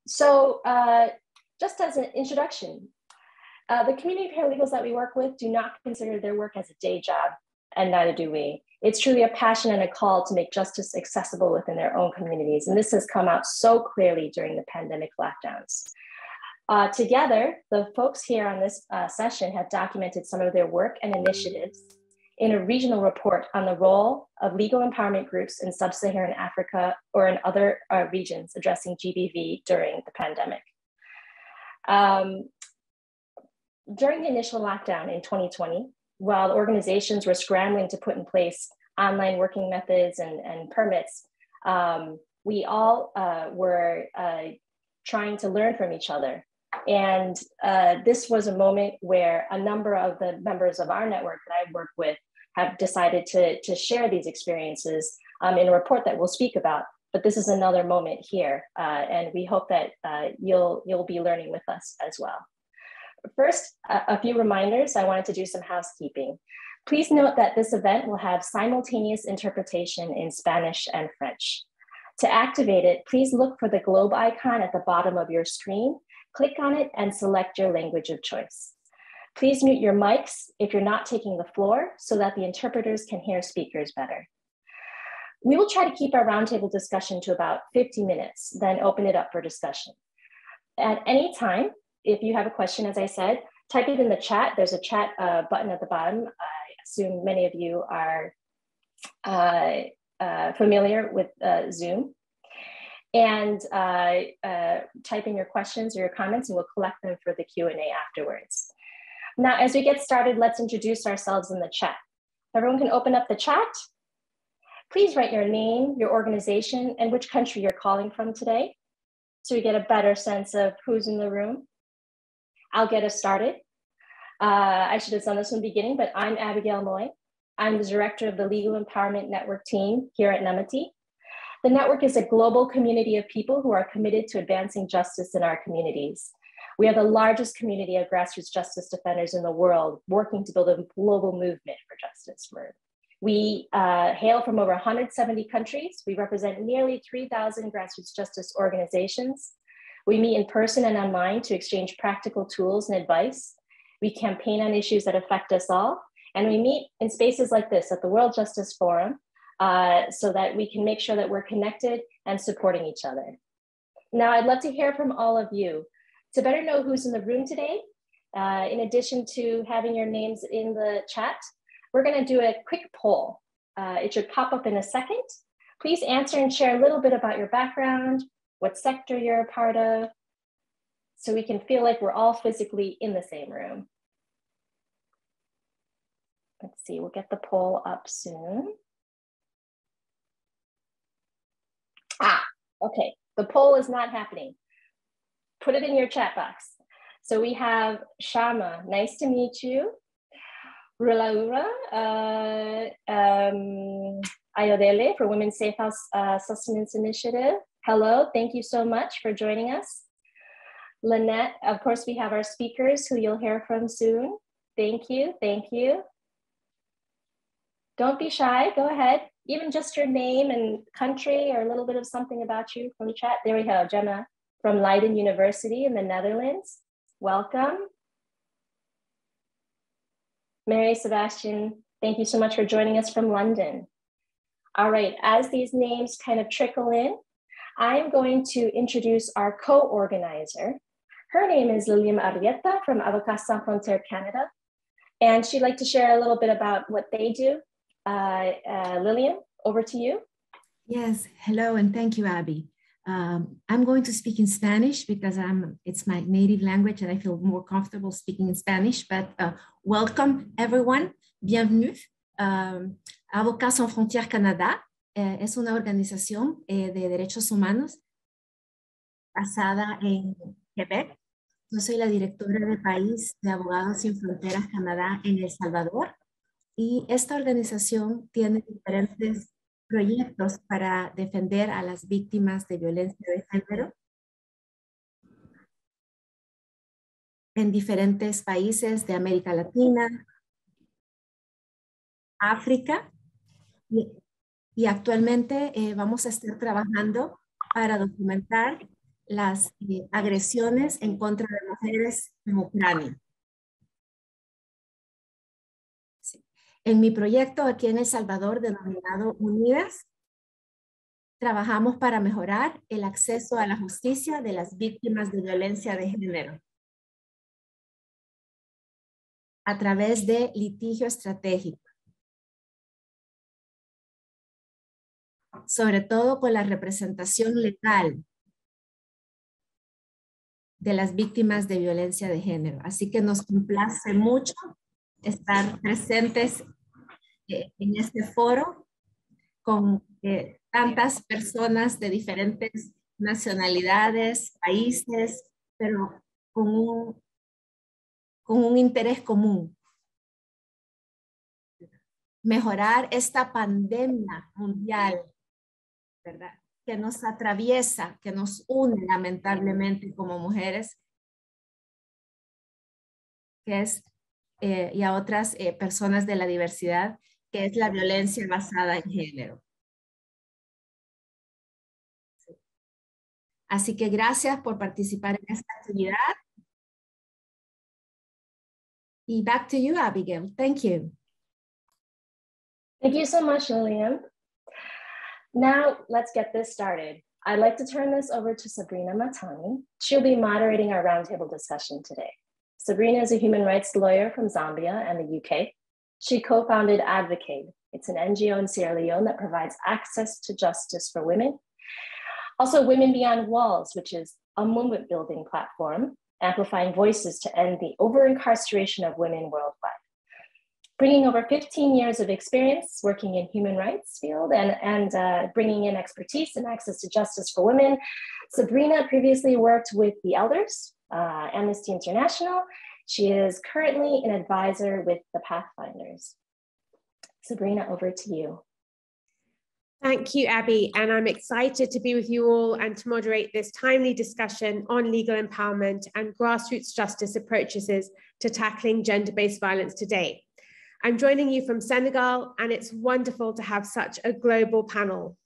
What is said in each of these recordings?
Just as an introduction, the community paralegals that we work with do not consider their work as a day job, and neither do we. It's truly a passion and a call to make justice accessible within their own communities. And this has come out so clearly during the pandemic lockdowns. Together, the folks here on this session have documented some of their work and initiatives in a regional report on the role of legal empowerment groups in sub-Saharan Africa or in other regions addressing GBV during the pandemic. During the initial lockdown in 2020, while organizations were scrambling to put in place online working methods and permits, we all were trying to learn from each other. And this was a moment where a number of the members of our network that I work with have decided to share these experiences in a report that we'll speak about. But this is another moment here, and we hope that you'll be learning with us as well. First, a few reminders. I wanted to do some housekeeping. Please note that this event will have simultaneous interpretation in Spanish and French. To activate it, please look for the globe icon at the bottom of your screen, click on it, and select your language of choice. Please mute your mics if you're not taking the floor so that the interpreters can hear speakers better. We will try to keep our roundtable discussion to about 50 minutes, then open it up for discussion. At any time, if you have a question, as I said, type it in the chat. There's a chat button at the bottom. I assume many of you are familiar with Zoom. And type in your questions or your comments and we'll collect them for the Q&A afterwards. Now, as we get started, let's introduce ourselves in the chat. Everyone can open up the chat. Please write your name, your organization, and which country you're calling from today, so we get a better sense of who's in the room. I'll get us started. I should have done this from the beginning, but I'm Abigail Moy. I'm the director of the Legal Empowerment Network team here at NEMITY. The network is a global community of people who are committed to advancing justice in our communities. We are the largest community of grassroots justice defenders in the world, working to build a global movement for justice. We hail from over 170 countries. We represent nearly 3,000 grassroots justice organizations. We meet in person and online to exchange practical tools and advice. We campaign on issues that affect us all. And we meet in spaces like this at the World Justice Forum so that we can make sure that we're connected and supporting each other. Now, I'd love to hear from all of you. To better know who's in the room today, in addition to having your names in the chat, we're going to do a quick poll. It should pop up in a second. Please answer and share a little bit about your background, what sector you're a part of, so we can feel like we're all physically in the same room. Let's see, we'll get the poll up soon. Okay, the poll is not happening. Put it in your chat box. So we have Shama, nice to meet you. Rulaura, Ayodele for Women's Safe House Sustenance Initiative. Hello, thank you so much for joining us. Lynette, of course, we have our speakers who you'll hear from soon. Thank you, thank you. Don't be shy, go ahead. Even just your name and country or a little bit of something about you from the chat. There we go, Gemma from Leiden University in the Netherlands. Welcome. Mary Sebastian, thank you so much for joining us from London. All right, as these names kind of trickle in, I'm going to introduce our co-organizer. Her name is Lilian Arrieta from Avocats Sans Frontières Canada, and she'd like to share a little bit about what they do. Lilian, over to you. Yes, hello, and thank you, Abby. I'm going to speak in Spanish because it's my native language and I feel more comfortable speaking in Spanish, but welcome everyone, bienvenue. Avocats Sans Frontières Canada es una organización de derechos humanos basada en Quebec. Yo soy la directora del país de Abogados Sin Fronteras Canadá en El Salvador y esta organización tiene diferentes proyectos para defender a las víctimas de violencia de género en diferentes países de América Latina, África y actualmente vamos a estar trabajando para documentar las agresiones en contra de mujeres en Ucrania. Sí. En mi proyecto aquí en El Salvador, denominado Unidas, trabajamos para mejorar el acceso a la justicia de las víctimas de violencia de género a través de litigio estratégico, sobre todo con la representación legal de las víctimas de violencia de género. Así que nos complace mucho estar presentes en este foro con tantas personas de diferentes nacionalidades, países, pero con un interés común. Mejorar esta pandemia mundial, ¿verdad?, que nos atraviesa, que nos une lamentablemente como mujeres, que es, y a otras personas de la diversidad, que es la violencia basada en género. Así que gracias por participar en esta actividad. Y back to you, Abigail. Thank you. Thank you so much, Juliet. Now, let's get this started. I'd like to turn this over to Sabrina Matani. She'll be moderating our roundtable discussion today. Sabrina is a human rights lawyer from Zambia and the UK. She co-founded Advocate. It's an NGO in Sierra Leone that provides access to justice for women. Also, Women Beyond Walls, which is a movement building platform, amplifying voices to end the over-incarceration of women worldwide. Bringing over 15 years of experience working in human rights field and bringing in expertise and access to justice for women, Sabrina previously worked with the Elders, Amnesty International. She is currently an advisor with the Pathfinders. Sabrina, over to you. Thank you, Abby, and I'm excited to be with you all and to moderate this timely discussion on legal empowerment and grassroots justice approaches to tackling gender-based violence today. I'm joining you from Senegal, and it's wonderful to have such a global panel.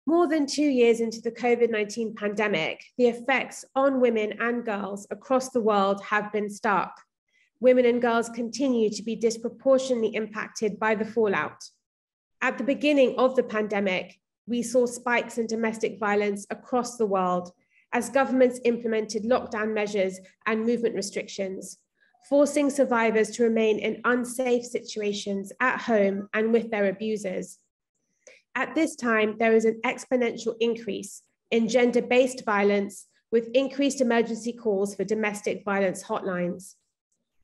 More than 2 years into the COVID-19 pandemic, the effects on women and girls across the world have been stark. Women and girls continue to be disproportionately impacted by the fallout. At the beginning of the pandemic, we saw spikes in domestic violence across the world as governments implemented lockdown measures and movement restrictions, forcing survivors to remain in unsafe situations at home and with their abusers. At this time, there is an exponential increase in gender-based violence with increased emergency calls for domestic violence hotlines.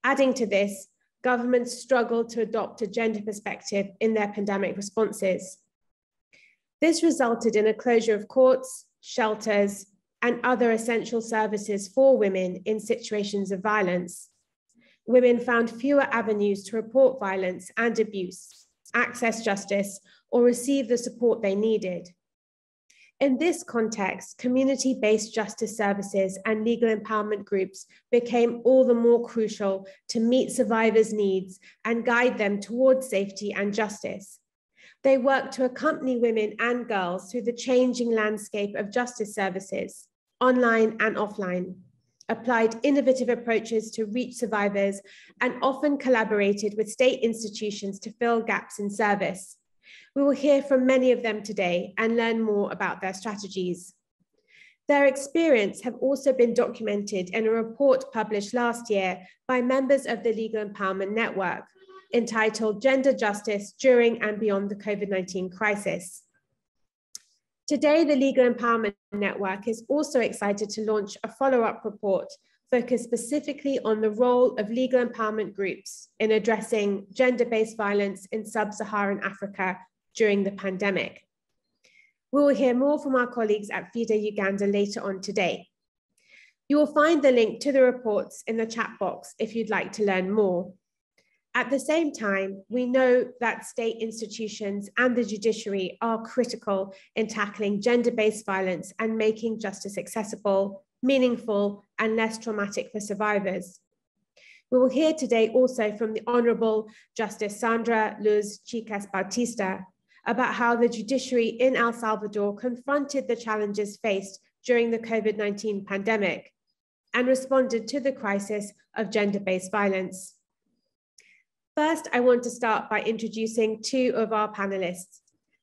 Adding to this, governments struggle to adopt a gender perspective in their pandemic responses. This resulted in a closure of courts, shelters, and other essential services for women in situations of violence. Women found fewer avenues to report violence and abuse, access justice, or receive the support they needed. In this context, community-based justice services and legal empowerment groups became all the more crucial to meet survivors' needs and guide them towards safety and justice. They work to accompany women and girls through the changing landscape of justice services, online and offline, applied innovative approaches to reach survivors, and often collaborated with state institutions to fill gaps in service. We will hear from many of them today and learn more about their strategies. Their experience have also been documented in a report published last year by members of the Legal Empowerment Network, entitled Gender Justice During and Beyond the COVID-19 Crisis. Today, the Legal Empowerment Network is also excited to launch a follow-up report focused specifically on the role of legal empowerment groups in addressing gender-based violence in sub-Saharan Africa during the pandemic. We will hear more from our colleagues at FIDA Uganda later on today. You will find the link to the reports in the chat box if you'd like to learn more. At the same time, we know that state institutions and the judiciary are critical in tackling gender-based violence and making justice accessible, meaningful, and less traumatic for survivors. We will hear today also from the Honorable Justice Sandra Luz Chicas Bautista about how the judiciary in El Salvador confronted the challenges faced during the COVID-19 pandemic and responded to the crisis of gender-based violence. First, I want to start by introducing two of our panelists,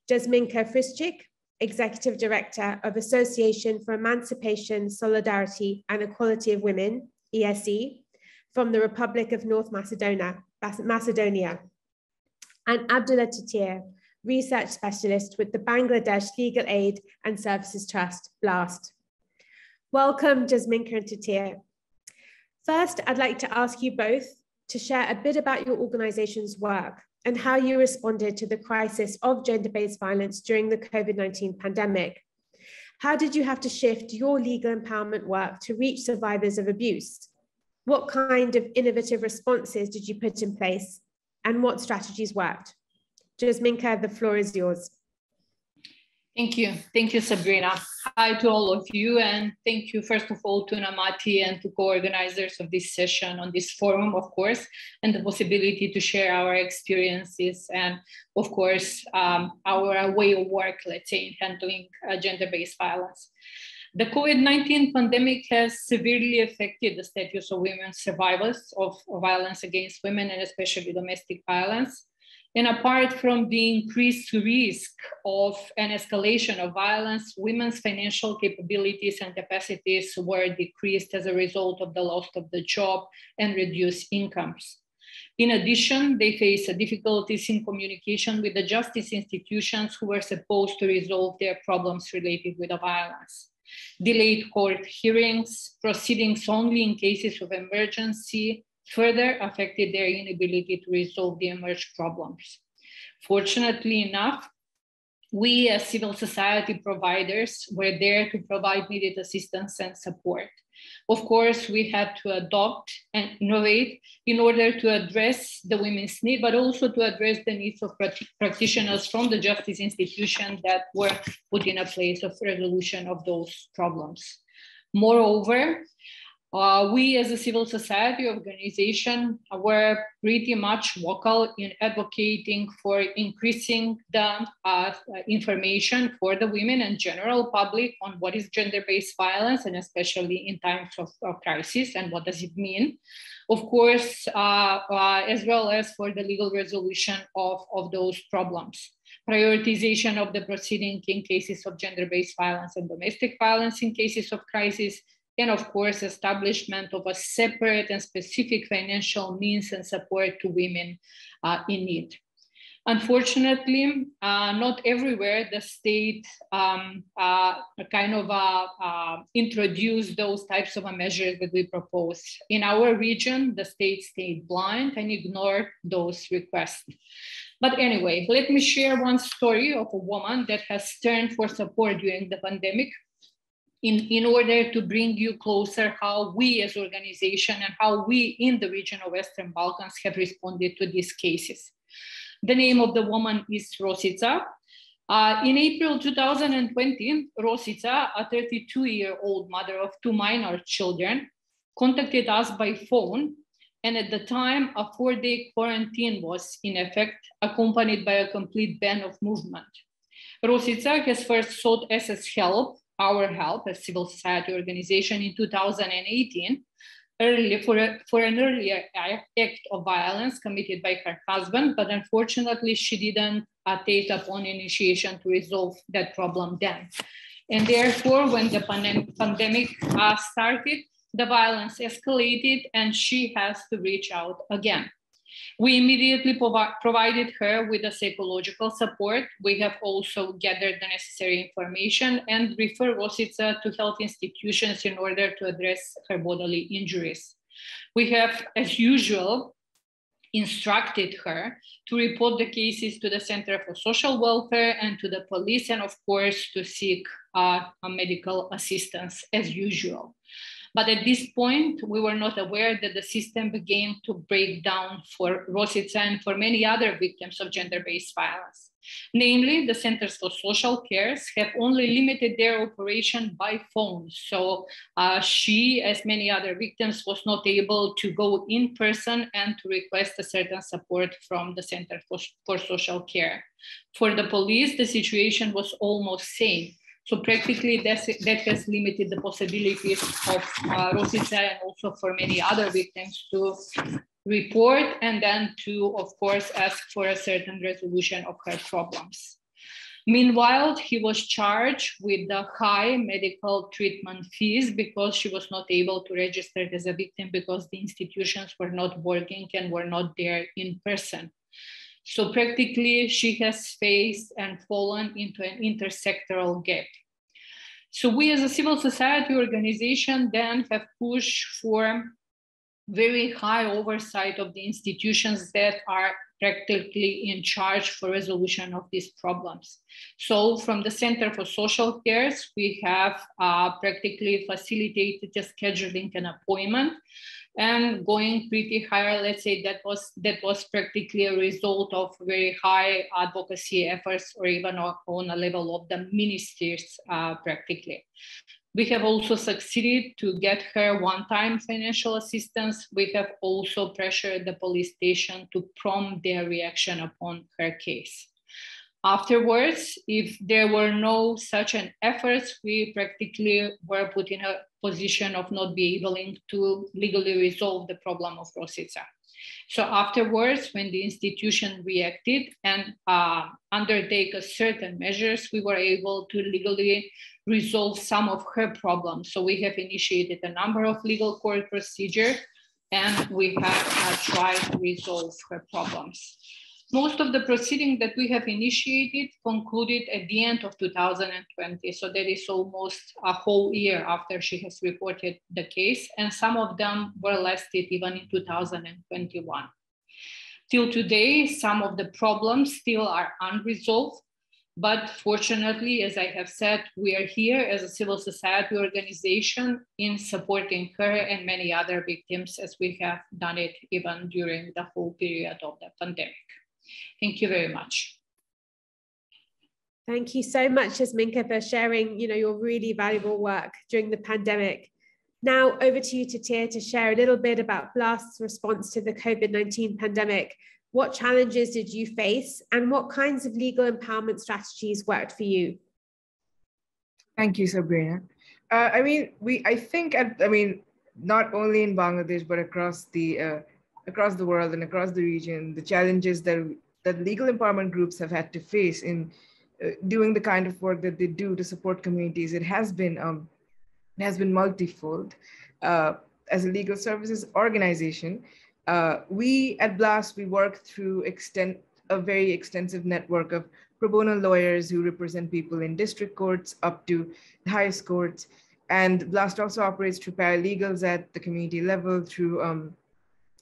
Jasminka Frischik, Executive Director of Association for Emancipation, Solidarity and Equality of Women, ESE, from the Republic of North Macedonia, and Abdullah Tatir, Research Specialist with the Bangladesh Legal Aid and Services Trust, BLAST. Welcome, Jasminka and Tatir. First, I'd like to ask you both to share a bit about your organization's work and how you responded to the crisis of gender-based violence during the COVID-19 pandemic. How did you have to shift your legal empowerment work to reach survivors of abuse? What kind of innovative responses did you put in place, and what strategies worked? Jasminka, the floor is yours. Thank you, Sabrina. Hi to all of you, and thank you first of all to Namati and to co-organizers of this session on this forum, of course, and the possibility to share our experiences and, of course, our way of work, let's say, in handling gender-based violence. The COVID-19 pandemic has severely affected the status of women survivors of violence against women, and especially domestic violence. And apart from the increased risk of an escalation of violence, women's financial capabilities and capacities were decreased as a result of the loss of the job and reduced incomes. In addition, they face difficulties in communication with the justice institutions who were supposed to resolve their problems related with the violence. Delayed court hearings, proceedings only in cases of emergency, further affected their inability to resolve the emerged problems. Fortunately enough, we as civil society providers were there to provide needed assistance and support. Of course, we had to adopt and innovate in order to address the women's need, but also to address the needs of practitioners from the justice institution that were put in a place of resolution of those problems. Moreover, we as a civil society organization were pretty much vocal in advocating for increasing the information for the women and general public on what is gender-based violence, and especially in times of crisis, and what does it mean. Of course, as well as for the legal resolution of those problems. Prioritization of the proceeding in cases of gender-based violence and domestic violence in cases of crisis, and of course, establishment of a separate and specific financial means and support to women in need. Unfortunately, not everywhere the state introduced those types of measures that we propose. In our region, the state stayed blind and ignored those requests. But anyway, let me share one story of a woman that has turned for support during the pandemic in order to bring you closer how we as organization and how we in the region of Western Balkans have responded to these cases. The name of the woman is Rosica. In April 2020, Rosica, a 32-year-old mother of 2 minor children, contacted us by phone, and at the time, a 4-day quarantine was in effect, accompanied by a complete ban of movement. Rosica has first sought SS help, our help as civil society organization in 2018, for an earlier act of violence committed by her husband, but unfortunately she didn't take upon initiation to resolve that problem then. And therefore, when the pandemic started, the violence escalated and she has to reach out again. We immediately provided her with a psychological support. We have also gathered the necessary information and referred Rosica to health institutions in order to address her bodily injuries. We have, as usual, instructed her to report the cases to the Center for Social Welfare and to the police, and of course, to seek medical assistance as usual. But at this point, we were not aware that the system began to break down for Rosica and for many other victims of gender-based violence. Namely, the Centers for Social Care have only limited their operation by phone. So she, as many other victims, was not able to go in person and to request a certain support from the Center for Social Care. For the police, the situation was almost same. So practically that has limited the possibilities of Rosica and also for many other victims to report and then to, of course, ask for a certain resolution of her problems. Meanwhile, he was charged with the high medical treatment fees because she was not able to register as a victim because the institutions were not working and were not there in person. So practically she has faced and fallen into an intersectoral gap. So we as a civil society organization then have pushed for very high oversight of the institutions that are practically in charge for resolution of these problems. So from the Center for Social Cares, we have practically facilitated just scheduling an appointment and going pretty higher. Let's say that was practically a result of very high advocacy efforts or even on a level of the ministries practically. We have also succeeded to get her one-time financial assistance. We have also pressured the police station to prompt their reaction upon her case. Afterwards, if there were no such an efforts, we practically were put in a position of not being able to legally resolve the problem of Rosica. So afterwards, when the institution reacted and undertake a certain measures, we were able to legally resolve some of her problems. So we have initiated a number of legal court procedures and we have tried to resolve her problems. Most of the proceedings that we have initiated concluded at the end of 2020. So that is almost a whole year after she has reported the case. And some of them were lasted even in 2021. Till today, some of the problems still are unresolved. But fortunately, as I have said, we are here as a civil society organization in supporting her and many other victims as we have done it even during the whole period of the pandemic. Thank you very much. Thank you so much, Jasminka, for sharing, your really valuable work during the pandemic. Now over to you, Tatir, to share a little bit about BLAST's response to the COVID-19 pandemic. What challenges did you face and what kinds of legal empowerment strategies worked for you? Thank you, Sabrina. I think not only in Bangladesh, but across the world and across the region, the challenges that legal empowerment groups have had to face in doing the kind of work that they do to support communities, it has been multifold. As a legal services organization, we at BLAST, we work through a very extensive network of pro bono lawyers who represent people in district courts up to the highest courts. And BLAST also operates through paralegals at the community level, through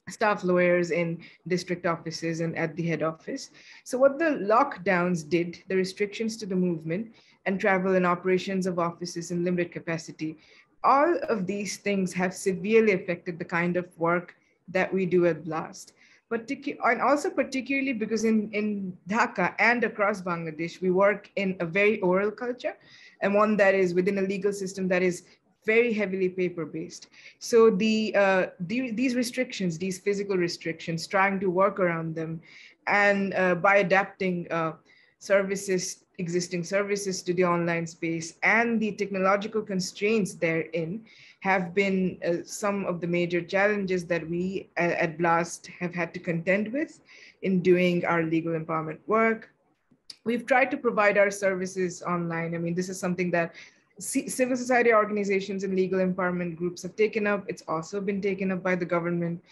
staff lawyers in district offices and at the head office. So what the lockdowns did, the restrictions to the movement and travel and operations of offices in limited capacity, all of these things have severely affected the kind of work that we do at BLAST. And also particularly because in Dhaka and across Bangladesh, we work in a very oral culture and one that is within a legal system that is very heavily paper-based. So these restrictions, these physical restrictions, trying to work around them, and by adapting existing services to the online space and the technological constraints therein, have been some of the major challenges that we at BLAST have had to contend with in doing our legal empowerment work. We've tried to provide our services online. I mean, this is something that civil society organizations and legal empowerment groups have taken up. It's also been taken up by the government.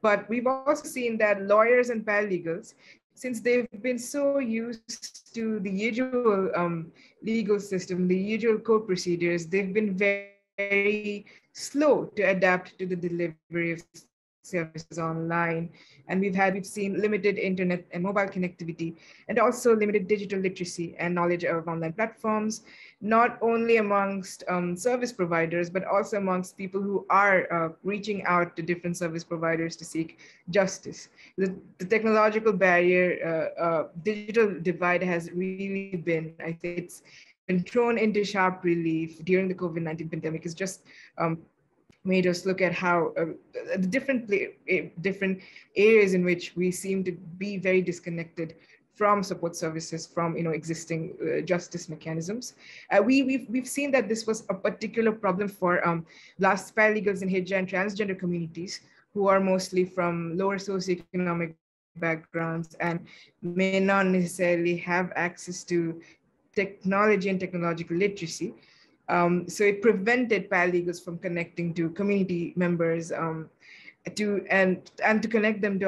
But we've also seen that lawyers and paralegals, since they've been so used to the usual legal system, the usual court procedures, they've been very slow to adapt to the delivery of services online. And we've seen limited internet and mobile connectivity, and also limited digital literacy and knowledge of online platforms, not only amongst service providers, but also amongst people who are reaching out to different service providers to seek justice. The technological barrier, digital divide has really been, I think it's been thrown into sharp relief during the COVID-19 pandemic. It's just made us look at how different areas in which we seem to be very disconnected from support services, from existing justice mechanisms. We've seen that this was a particular problem for BLAST paralegals in hijra and transgender communities, who are mostly from lower socioeconomic backgrounds and may not necessarily have access to technology and technological literacy. So it prevented paralegals from connecting to community members and to connect them to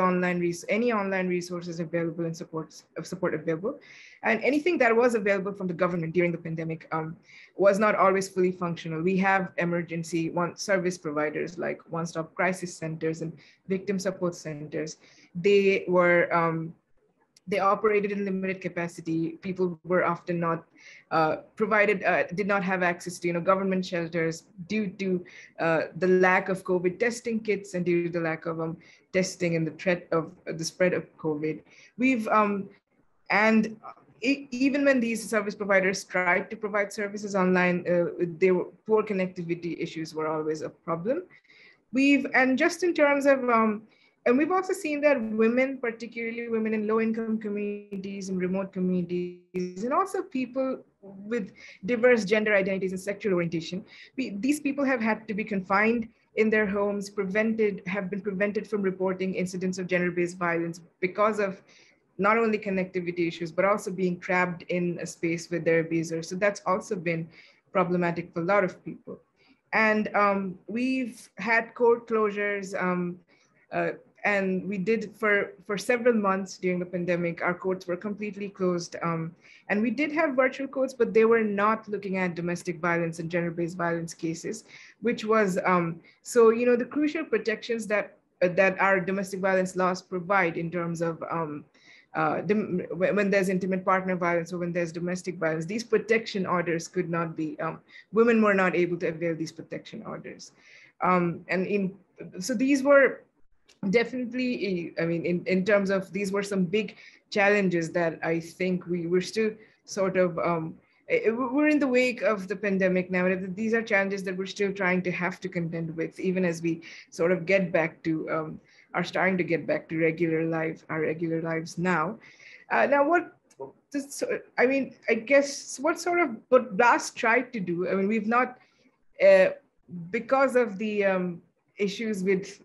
any online resources available and support available. And anything that was available from the government during the pandemic was not always fully functional. We have emergency service providers like one-stop crisis centers and victim support centers. They were they operated in limited capacity. People were often not did not have access to government shelters due to the lack of COVID testing kits and due to the lack of testing and the threat of the spread of COVID. Even when these service providers tried to provide services online, poor connectivity issues were always a problem. And just in terms of and we've also seen that women, particularly women in low-income communities and remote communities, and also people with diverse gender identities and sexual orientation, these people have had to be confined in their homes, have been prevented from reporting incidents of gender-based violence because of not only connectivity issues, but also being trapped in a space with their abuser. So that's also been problematic for a lot of people. And we've had court closures, and we did for several months during the pandemic. Our courts were completely closed. And we did have virtual courts, but they were not looking at domestic violence and gender-based violence cases, which was, so, the crucial protections that our domestic violence laws provide in terms of when there's intimate partner violence or when there's domestic violence, these protection orders could not be, women were not able to avail these protection orders. So these were definitely, in terms of, these were some big challenges that I think we were still sort of, we're in the wake of the pandemic now. These are challenges that we're still trying to have to contend with, even as we sort of get back to, are starting to get back to our regular lives now. Now, I guess what BLAST tried to do, we've not, because of the issues with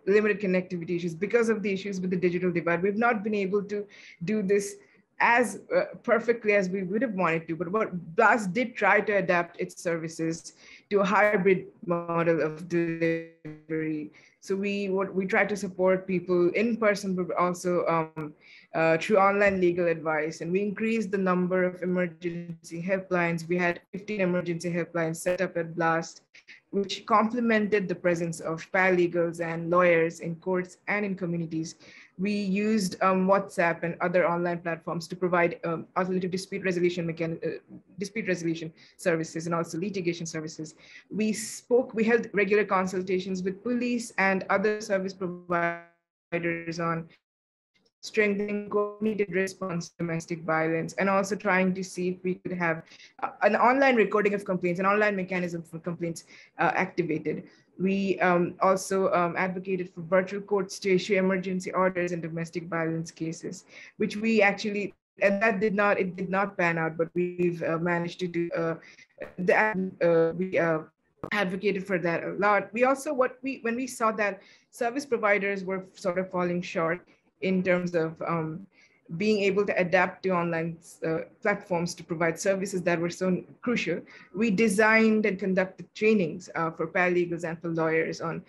limited connectivity issues, because of the issues with the digital divide, we've not been able to do this as perfectly as we would have wanted to. But what BLAST did try to adapt its services to a hybrid model of delivery. So we try to support people in person, but also through online legal advice. And we increased the number of emergency helplines. We had 15 emergency helplines set up at BLAST, which complemented the presence of paralegals and lawyers in courts and in communities. We used WhatsApp and other online platforms to provide alternative dispute resolution services and also litigation services. We held regular consultations with police and other service providers on strengthening coordinated response to domestic violence, and also trying to see if we could have an online recording of complaints, an online mechanism for complaints activated. We also advocated for virtual courts to issue emergency orders in domestic violence cases, which we actually, and it did not pan out, but we've managed to do, we advocated for that a lot. We also, when we saw that service providers were sort of falling short in terms of being able to adapt to online platforms to provide services that were so crucial, we designed and conducted trainings for paralegals and for lawyers on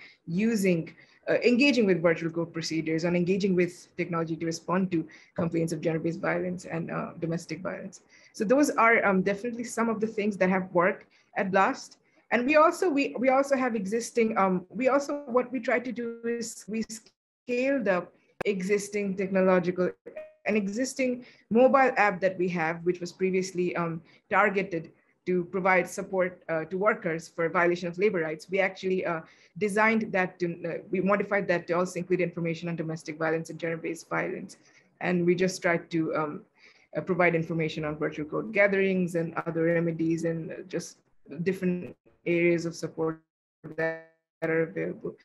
engaging with virtual court procedures, on engaging with technology to respond to complaints of gender-based violence and domestic violence. So those are definitely some of the things that have worked at BLAST. And we also have existing, what we try to do is we scaled up existing an existing mobile app that we have, which was previously targeted to provide support to workers for violation of labor rights. We actually designed that we modified that to also include information on domestic violence and gender-based violence. And we just tried to provide information on virtual court gatherings and other remedies and just different areas of support that are available.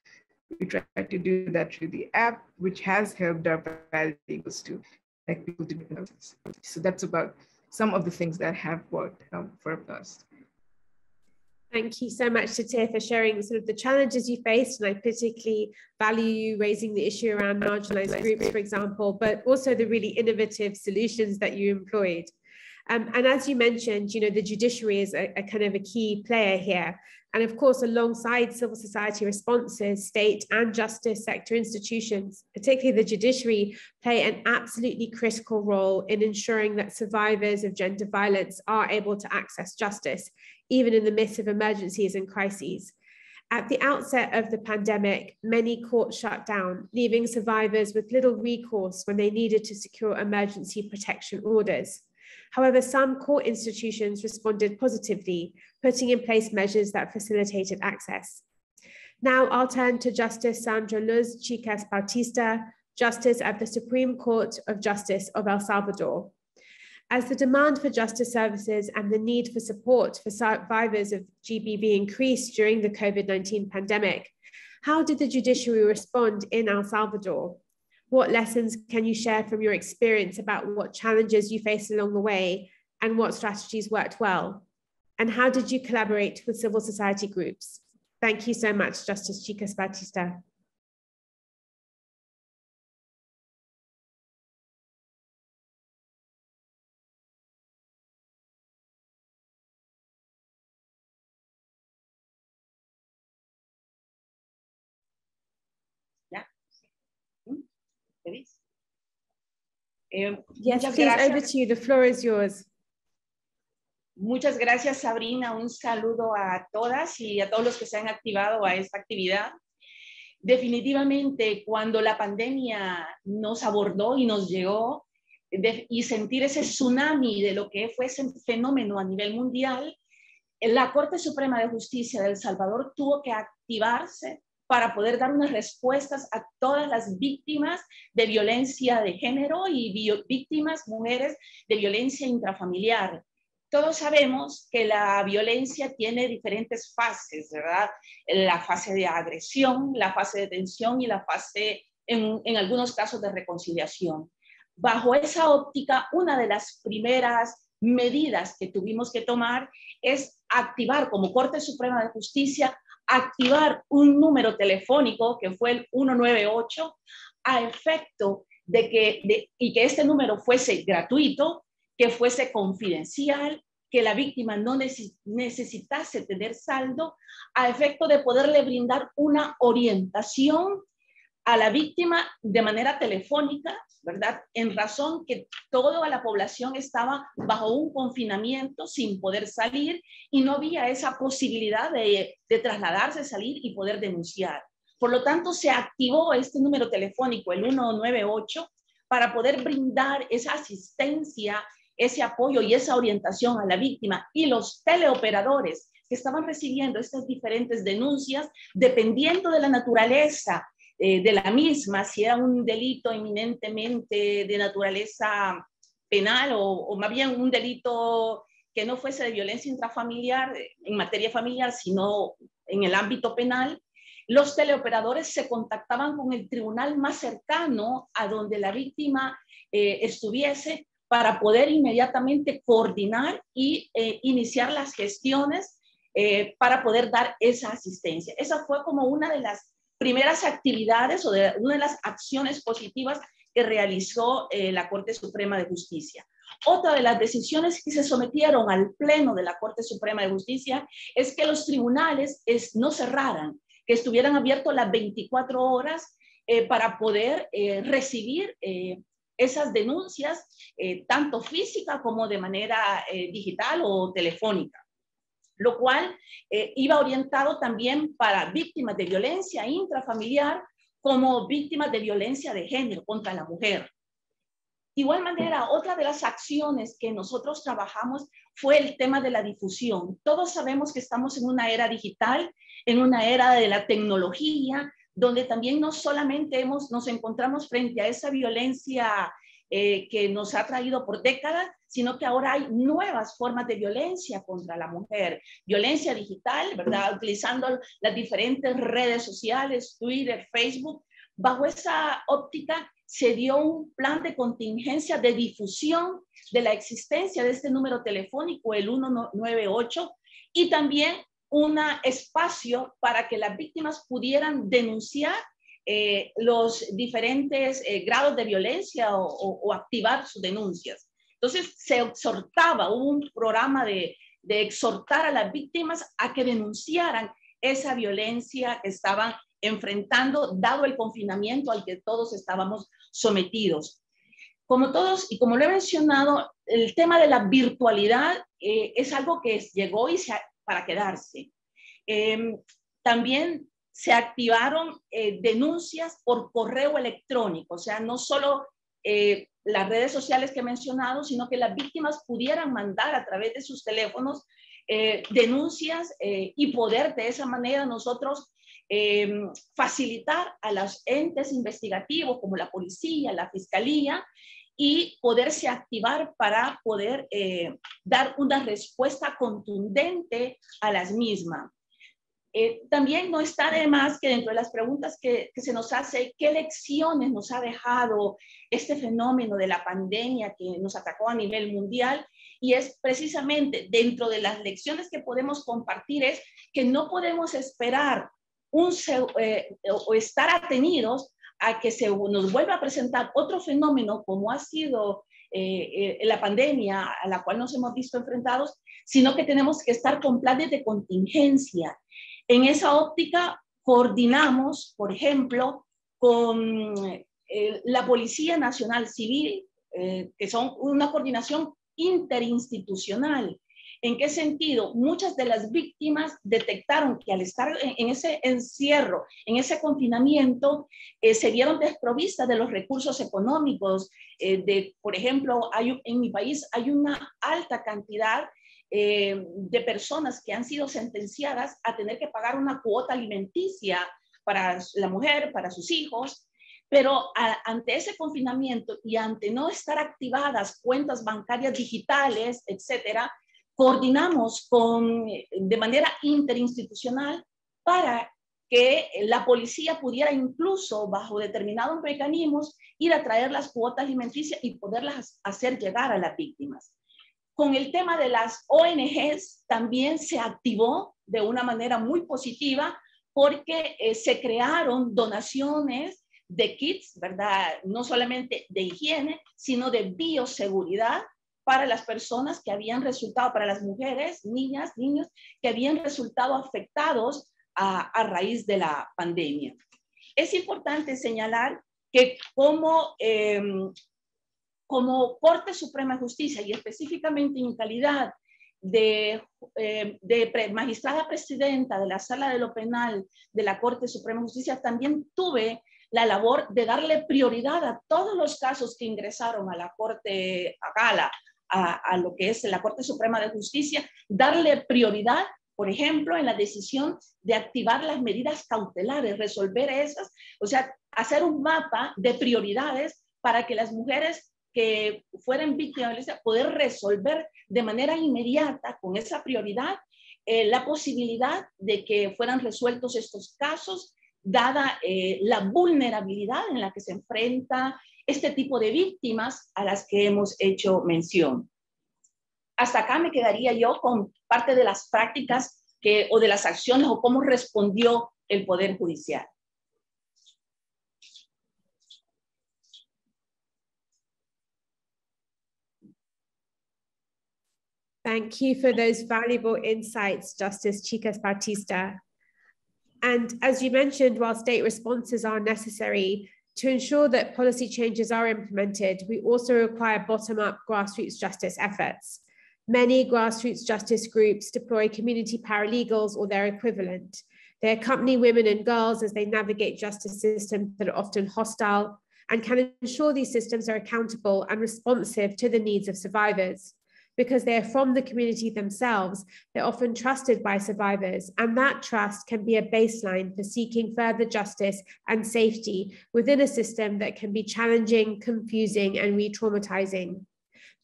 We try to do that through the app, which has helped our paralegals to like people to do. So that's about some of the things that have worked for BLAST. Thank you so much, Tatir, for sharing sort of the challenges you faced. And I particularly value you raising the issue around marginalized groups, for example, but also the really innovative solutions that you employed. And as you mentioned, you know, the judiciary is a kind of a key player here. And of course, alongside civil society responses, state and justice sector institutions, particularly the judiciary, play an absolutely critical role in ensuring that survivors of gender violence are able to access justice, even in the midst of emergencies and crises. At the outset of the pandemic, many courts shut down, leaving survivors with little recourse when they needed to secure emergency protection orders. However, some court institutions responded positively, putting in place measures that facilitated access. Now I'll turn to Justice Sandra Luz Chicas Bautista, Justice at the Supreme Court of Justice of El Salvador. As the demand for justice services and the need for support for survivors of GBV increased during the COVID-19 pandemic, how did the judiciary respond in El Salvador? What lessons can you share from your experience about what challenges you faced along the way and what strategies worked well? And how did you collaborate with civil society groups? Thank you so much, Justice Chicas Bautista. Yes, please, over to you. The floor is yours. Muchas gracias, Sabrina. Un saludo a todas y a todos los que se han activado a esta actividad. Definitivamente, cuando la pandemia nos abordó y nos llegó, y sentir ese tsunami de lo que fue ese fenómeno a nivel mundial, la Corte Suprema de Justicia de El Salvador tuvo que activarse para poder dar unas respuestas a todas las víctimas de violencia de género y víctimas, mujeres, de violencia intrafamiliar. Todos sabemos que la violencia tiene diferentes fases, ¿verdad? La fase de agresión, la fase de tensión y la fase, en algunos casos, de reconciliación. Bajo esa óptica, una de las primeras medidas que tuvimos que tomar es activar como Corte Suprema de Justicia, activar un número telefónico que fue el 198 a efecto de que este número fuese gratuito, que fuese confidencial, que la víctima no necesitase tener saldo, a efecto de poderle brindar una orientación a la víctima de manera telefónica, ¿verdad? En razón que toda la población estaba bajo un confinamiento sin poder salir y no había esa posibilidad de trasladarse, salir y poder denunciar. Por lo tanto, se activó este número telefónico, el 198, para poder brindar esa asistencia, ese apoyo y esa orientación a la víctima, y los teleoperadores que estaban recibiendo estas diferentes denuncias, dependiendo de la naturaleza de la misma, si era un delito eminentemente de naturaleza penal o más bien un delito que no fuese de violencia intrafamiliar en materia familiar, sino en el ámbito penal, los teleoperadores se contactaban con el tribunal más cercano a donde la víctima estuviese para poder inmediatamente coordinar y iniciar las gestiones para poder dar esa asistencia. Esa fue como una de las primeras actividades o una de las acciones positivas que realizó la Corte Suprema de Justicia. Otra de las decisiones que se sometieron al Pleno de la Corte Suprema de Justicia es que los tribunales no cerraran, que estuvieran abiertos las 24 horas para poder recibir esas denuncias, tanto física como de manera digital o telefónica, lo cual iba orientado también para víctimas de violencia intrafamiliar como víctimas de violencia de género contra la mujer. De igual manera, otra de las acciones que nosotros trabajamos fue el tema de la difusión. Todos sabemos que estamos en una era digital, en una era de la tecnología, donde también no solamente nos encontramos frente a esa violencia que nos ha traído por décadas, sino que ahora hay nuevas formas de violencia contra la mujer. Violencia digital, ¿verdad? Utilizando las diferentes redes sociales, Twitter, Facebook, Bajo esa óptica se dio un plan de contingencia de difusión de la existencia de este número telefónico, el 198, y también un espacio para que las víctimas pudieran denunciar los diferentes grados de violencia o activar sus denuncias. Entonces se exhortaba, hubo un programa de exhortar a las víctimas a que denunciaran esa violencia que estaban enfrentando, dado el confinamiento al que todos estábamos sometidos. Como todos, y como lo he mencionado, el tema de la virtualidad es algo que llegó para quedarse. También se activaron denuncias por correo electrónico, o sea, no solo las redes sociales que he mencionado, sino que las víctimas pudieran mandar a través de sus teléfonos denuncias y poder de esa manera nosotros facilitar a los entes investigativos como la policía, la fiscalía, y poderse activar para poder dar una respuesta contundente a las mismas. También no está de más que dentro de las preguntas que se nos hace, ¿qué lecciones nos ha dejado este fenómeno de la pandemia que nos atacó a nivel mundial? Y es precisamente dentro de las lecciones que podemos compartir es que no podemos esperar o estar atenidos a que se nos vuelva a presentar otro fenómeno como ha sido la pandemia a la cual nos hemos visto enfrentados, sino que tenemos que estar con planes de contingencia. En esa óptica coordinamos, por ejemplo, con la Policía Nacional Civil, que son una coordinación interinstitucional. ¿En qué sentido? Muchas de las víctimas detectaron que al estar en ese encierro, en ese confinamiento, se vieron desprovistas de los recursos económicos. Por ejemplo, en mi país hay una alta cantidad de personas que han sido sentenciadas a tener que pagar una cuota alimenticia para la mujer, para sus hijos, pero ante ese confinamiento y ante no estar activadas cuentas bancarias digitales, etcétera, coordinamos de manera interinstitucional para que la policía pudiera incluso bajo determinados mecanismos ir a traer las cuotas alimenticias y poderlas hacer llegar a las víctimas. Con el tema de las ONGs también se activó de una manera muy positiva porque se crearon donaciones de kits, ¿verdad? No solamente de higiene, sino de bioseguridad para las personas que habían resultado, para las mujeres, niñas, niños, que habían resultado afectados a raíz de la pandemia. Es importante señalar que como Corte Suprema de Justicia y específicamente en calidad de magistrada presidenta de la Sala de lo Penal de la Corte Suprema de Justicia, también tuve la labor de darle prioridad a todos los casos que ingresaron a la Corte, a lo que es la Corte Suprema de Justicia, darle prioridad, por ejemplo, en la decisión de activar las medidas cautelares, resolver esas, o sea, hacer un mapa de prioridades para que las mujeres que fueran víctimas de violencia poder resolver de manera inmediata con esa prioridad la posibilidad de que fueran resueltos estos casos, dada la vulnerabilidad en la que se enfrenta este tipo de víctimas a las que hemos hecho mención. Hasta acá me quedaría yo con parte de las prácticas o de las acciones o cómo respondió el Poder Judicial. Thank you for those valuable insights, Justice Chicas Bautista. And as you mentioned, while state responses are necessary, to ensure that policy changes are implemented, we also require bottom-up grassroots justice efforts. Many grassroots justice groups deploy community paralegals or their equivalent. They accompany women and girls as they navigate justice systems that are often hostile and can ensure these systems are accountable and responsive to the needs of survivors. Because they're from the community themselves, they're often trusted by survivors, and that trust can be a baseline for seeking further justice and safety within a system that can be challenging, confusing, and re-traumatizing.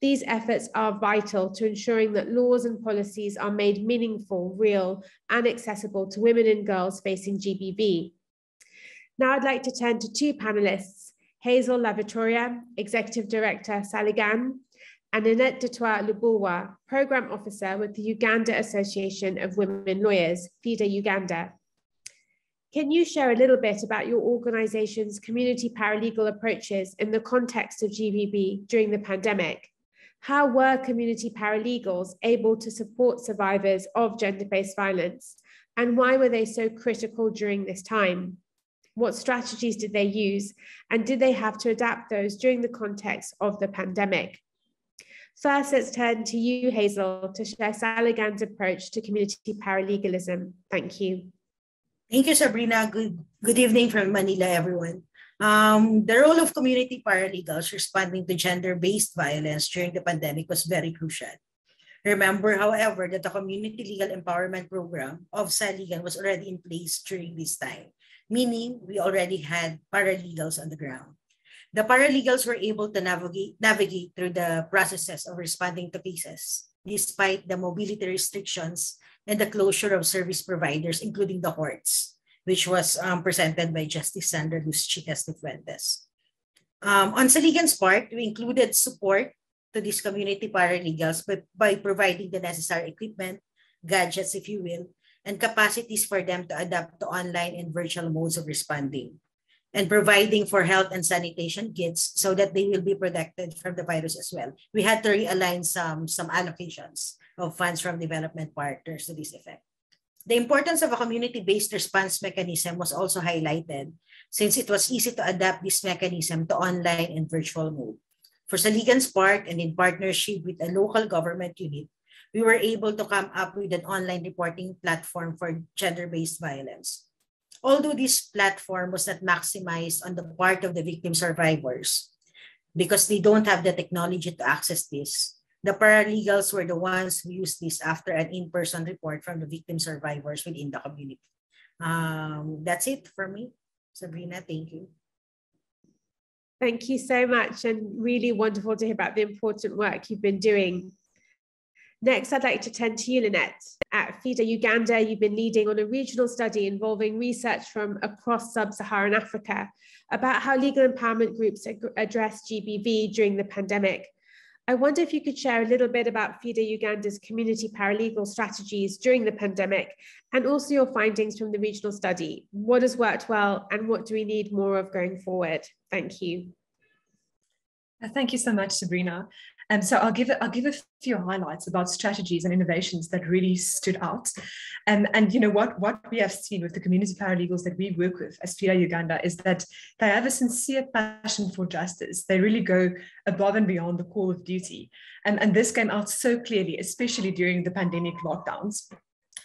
These efforts are vital to ensuring that laws and policies are made meaningful, real, and accessible to women and girls facing GBV. Now I'd like to turn to two panelists, Hazel Lavitoria, Executive Director, Saligan, and Annette Dutoit Lubulwa, Program Officer with the Uganda Association of Women Lawyers, FIDA Uganda. Can you share a little bit about your organization's community paralegal approaches in the context of GBV during the pandemic? How were community paralegals able to support survivors of gender-based violence? And why were they so critical during this time? What strategies did they use? And did they have to adapt those during the context of the pandemic? First, let's turn to you, Hazel, to share Saligan's approach to community paralegalism. Thank you. Thank you, Sabrina. Good evening from Manila, everyone. The role of community paralegals responding to gender-based violence during the pandemic was very crucial. Remember, however, that the Community Legal Empowerment Program of Saligan was already in place during this time, meaning we already had paralegals on the ground. The paralegals were able to navigate through the processes of responding to cases, despite the mobility restrictions and the closure of service providers, including the courts, which was presented by Justice Sandra Luz Chiquez de Fuentes. On Saligan's part, we included support to these community paralegals by providing the necessary equipment, gadgets, if you will, and capacities for them to adapt to online and virtual modes of responding, and providing for health and sanitation kits so that they will be protected from the virus as well. We had to realign some allocations of funds from development partners to this effect. The importance of a community-based response mechanism was also highlighted, since it was easy to adapt this mechanism to online and virtual mode. For Saligan's part, and in partnership with a local government unit, we were able to come up with an online reporting platform for gender-based violence. Although this platform was not maximized on the part of the victim survivors, because they don't have the technology to access this, the paralegals were the ones who used this after an in-person report from the victim survivors within the community. That's it for me. Sabrina, thank you. Thank you so much, and really wonderful to hear about the important work you've been doing. Next, I'd like to turn to you, Lynette. At FIDA Uganda, you've been leading on a regional study involving research from across sub-Saharan Africa about how legal empowerment groups address GBV during the pandemic. I wonder if you could share a little bit about FIDA Uganda's community paralegal strategies during the pandemic, and also your findings from the regional study. What has worked well, and what do we need more of going forward? Thank you. Thank you so much, Sabrina. So I'll give a few highlights about strategies and innovations that really stood out. And you know what we have seen with the community paralegals that we work with as FIDA Uganda is that they have a sincere passion for justice. They really go above and beyond the call of duty. And this came out so clearly, especially during the pandemic lockdowns.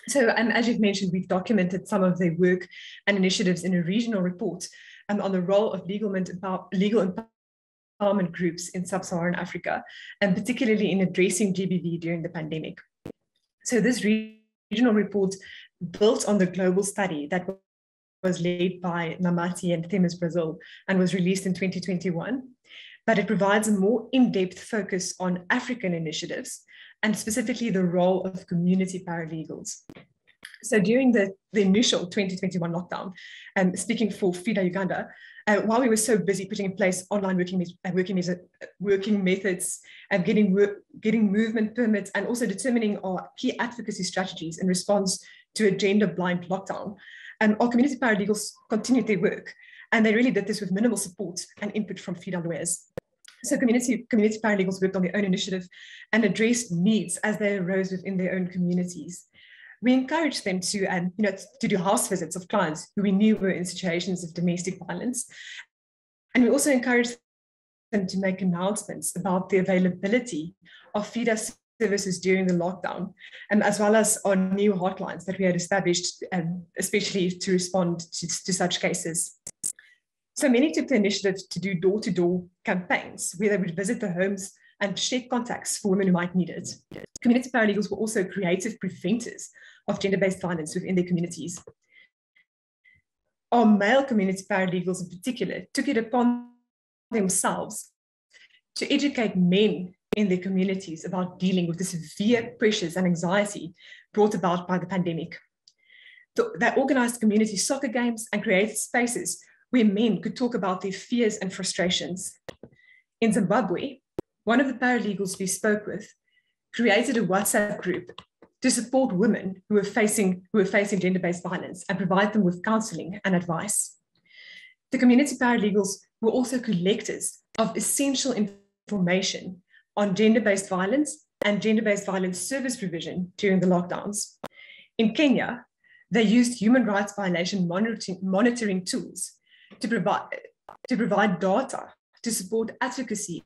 So as you've mentioned, we've documented some of their work and initiatives in a regional report on the role of legal empowerment groups in sub-Saharan Africa, and particularly in addressing GBV during the pandemic. So this regional report built on the global study that was led by Namati and Themis Brazil and was released in 2021, but it provides a more in-depth focus on African initiatives and specifically the role of community paralegals. So during the initial 2021 lockdown, speaking for FIDA Uganda, while we were so busy putting in place online working methods and getting movement permits and also determining our key advocacy strategies in response to a gender-blind lockdown, our community paralegals continued their work, and they really did this with minimal support and input from FIDA lawyers. So community paralegals worked on their own initiative and addressed needs as they arose within their own communities. We encouraged them to do house visits of clients who we knew were in situations of domestic violence. And we also encouraged them to make announcements about the availability of FIDA services during the lockdown, as well as on new hotlines that we had established, especially to respond to such cases. So many took the initiative to do door-to-door campaigns where they would visit the homes and share contacts for women who might need it. Community paralegals were also creative preventers of gender-based violence within their communities. Our male community paralegals in particular took it upon themselves to educate men in their communities about dealing with the severe pressures and anxiety brought about by the pandemic. They organized community soccer games and created spaces where men could talk about their fears and frustrations. In Zimbabwe, one of the paralegals we spoke with created a WhatsApp group to support women who were facing gender-based violence and provide them with counseling and advice. The community paralegals were also collectors of essential information on gender-based violence and gender-based violence service provision during the lockdowns. In Kenya, they used human rights violation monitoring tools to provide data to support advocacy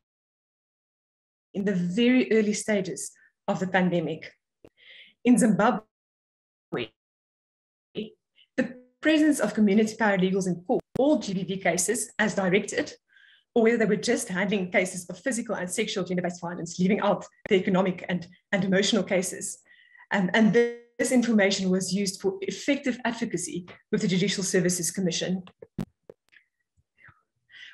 in the very early stages of the pandemic. In Zimbabwe, the presence of community paralegals in court, all GBV cases as directed, or whether they were just handling cases of physical and sexual gender-based violence, leaving out the economic and emotional cases. And this information was used for effective advocacy with the Judicial Services Commission.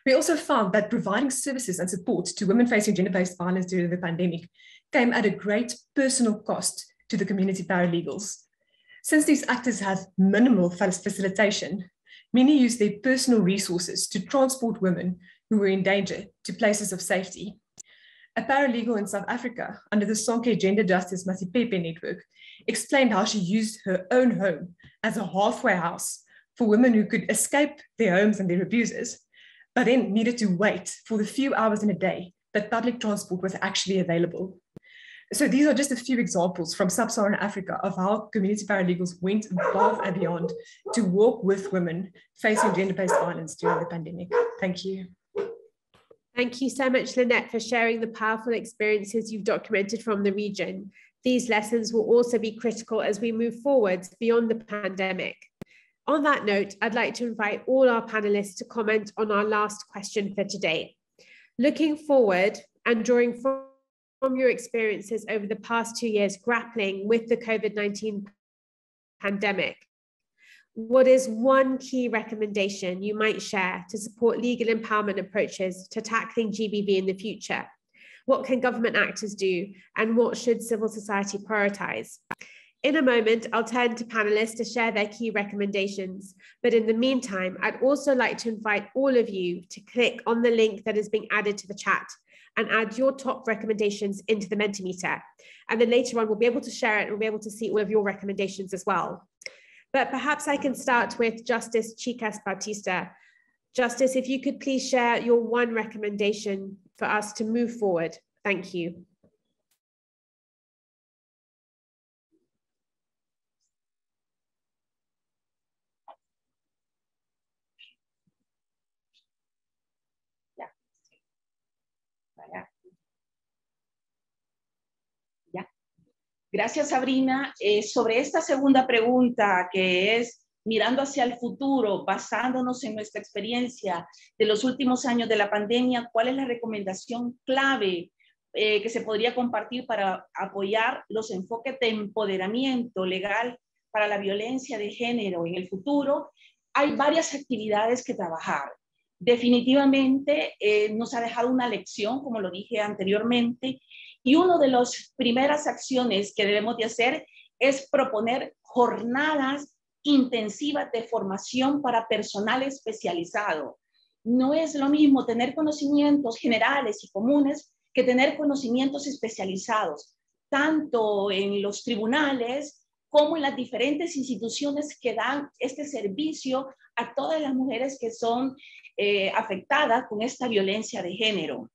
We also found that providing services and support to women facing gender-based violence during the pandemic came at a great personal cost to the community paralegals. Since these actors have minimal facilitation, many use their personal resources to transport women who were in danger to places of safety. A paralegal in South Africa under the Sonke Gender Justice Masipepe network explained how she used her own home as a halfway house for women who could escape their homes and their abusers, but then needed to wait for the few hours in a day that public transport was actually available. So these are just a few examples from sub-Saharan Africa of how community paralegals went above and beyond to work with women facing gender-based violence during the pandemic. Thank you. Thank you so much, Lynette, for sharing the powerful experiences you've documented from the region. These lessons will also be critical as we move forward beyond the pandemic. On that note, I'd like to invite all our panelists to comment on our last question for today. Looking forward and drawing from your experiences over the past 2 years grappling with the COVID-19 pandemic, what is one key recommendation you might share to support legal empowerment approaches to tackling GBV in the future? What can government actors do, and what should civil society prioritize? In a moment, I'll turn to panelists to share their key recommendations. But in the meantime, I'd also like to invite all of you to click on the link that is being added to the chat and add your top recommendations into the Mentimeter. And then later on, we'll be able to share it and we'll be able to see all of your recommendations as well. But perhaps I can start with Justice Chicas Bautista. Justice, if you could please share your one recommendation for us to move forward. Thank you. Gracias, Sabrina. Sobre esta segunda pregunta, que es mirando hacia el futuro, basándonos en nuestra experiencia de los últimos años de la pandemia, ¿cuál es la recomendación clave que se podría compartir para apoyar los enfoques de empoderamiento legal para la violencia de género en el futuro? Hay varias actividades que trabajar. Definitivamente nos ha dejado una lección, como lo dije anteriormente, y una de las primeras acciones que debemos de hacer es proponer jornadas intensivas de formación para personal especializado. No es lo mismo tener conocimientos generales y comunes que tener conocimientos especializados, tanto en los tribunales como en las diferentes instituciones que dan este servicio a todas las mujeres que son afectadas con esta violencia de género.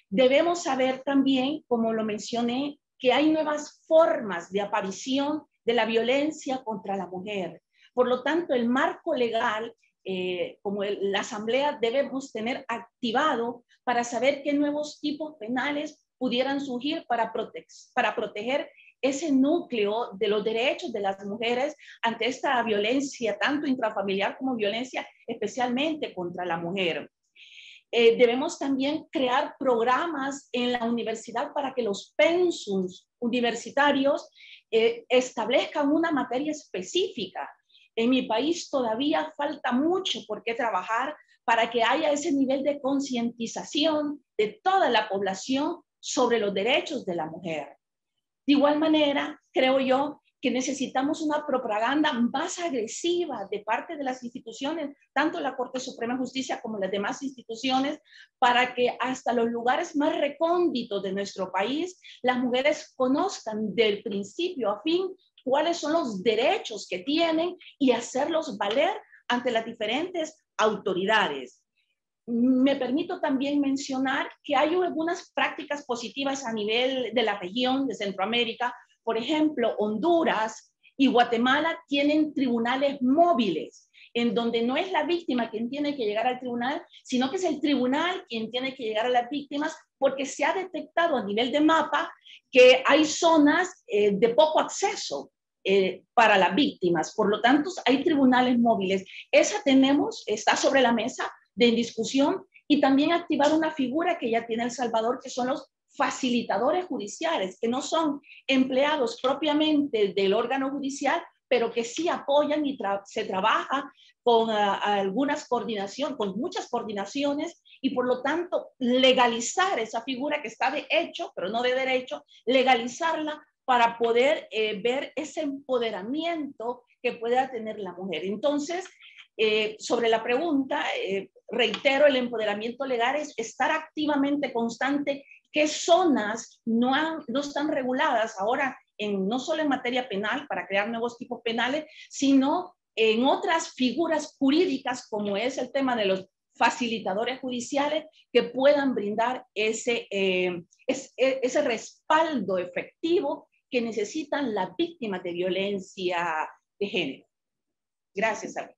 Debemos saber también, como lo mencioné, que hay nuevas formas de aparición de la violencia contra la mujer. Por lo tanto, el marco legal, como la Asamblea, debemos tener activado para saber qué nuevos tipos penales pudieran surgir para proteger ese núcleo de los derechos de las mujeres ante esta violencia, tanto intrafamiliar como violencia especialmente contra la mujer. Debemos también crear programas en la universidad para que los pensums universitarios establezcan una materia específica. En mi país todavía falta mucho por qué trabajar para que haya ese nivel de concientización de toda la población sobre los derechos de la mujer. De igual manera, creo yo que necesitamos una propaganda más agresiva de parte de las instituciones, tanto la Corte Suprema de Justicia como las demás instituciones, para que hasta los lugares más recónditos de nuestro país, las mujeres conozcan del principio a fin cuáles son los derechos que tienen y hacerlos valer ante las diferentes autoridades. Me permito también mencionar que hay algunas prácticas positivas a nivel de la región de Centroamérica. Por ejemplo, Honduras y Guatemala tienen tribunales móviles, en donde no es la víctima quien tiene que llegar al tribunal, sino que es el tribunal quien tiene que llegar a las víctimas, porque se ha detectado a nivel de mapa que hay zonas de poco acceso para las víctimas. Por lo tanto, hay tribunales móviles. Esa tenemos, está sobre la mesa de discusión, y también activar una figura que ya tiene El Salvador, que son los facilitadores judiciales, que no son empleados propiamente del órgano judicial, pero que sí apoyan y se trabaja con algunas coordinaciones, con muchas coordinaciones, y por lo tanto legalizar esa figura que está de hecho, pero no de derecho, legalizarla para poder ver ese empoderamiento que pueda tener la mujer. Entonces, sobre la pregunta, reitero, el empoderamiento legal es estar activamente constante. ¿Qué zonas no están reguladas ahora, no solo en materia penal, para crear nuevos tipos penales, sino en otras figuras jurídicas, como es el tema de los facilitadores judiciales, que puedan brindar ese respaldo efectivo que necesitan las víctimas de violencia de género? Gracias, Abigail.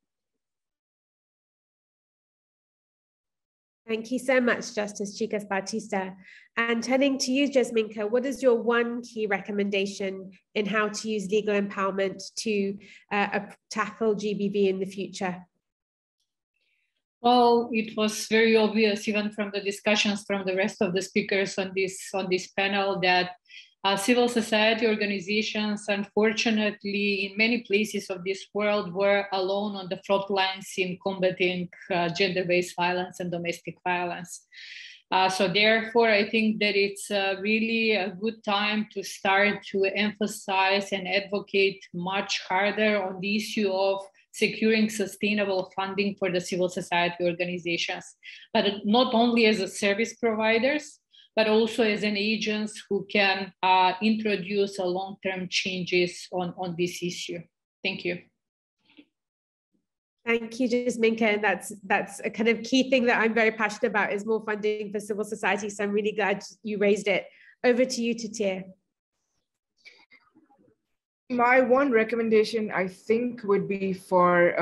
Thank you so much, Justice Chicas Bautista. And turning to you, Jasminka, what is your one key recommendation in how to use legal empowerment to tackle GBV in the future? Well, it was very obvious, even from the discussions from the rest of the speakers on this panel, that civil society organizations, unfortunately, in many places of this world, were alone on the front lines in combating gender-based violence and domestic violence. So therefore, I think that it's really a good time to start to emphasize and advocate much harder on the issue of securing sustainable funding for the civil society organizations, but not only as a service providers, but also as an agents who can introduce a long-term changes on this issue. Thank you. Thank you, Jasminka. And that's a kind of key thing that I'm very passionate about, is more funding for civil society. So I'm really glad you raised it. Over to you, Tatir. My one recommendation, I think, would be for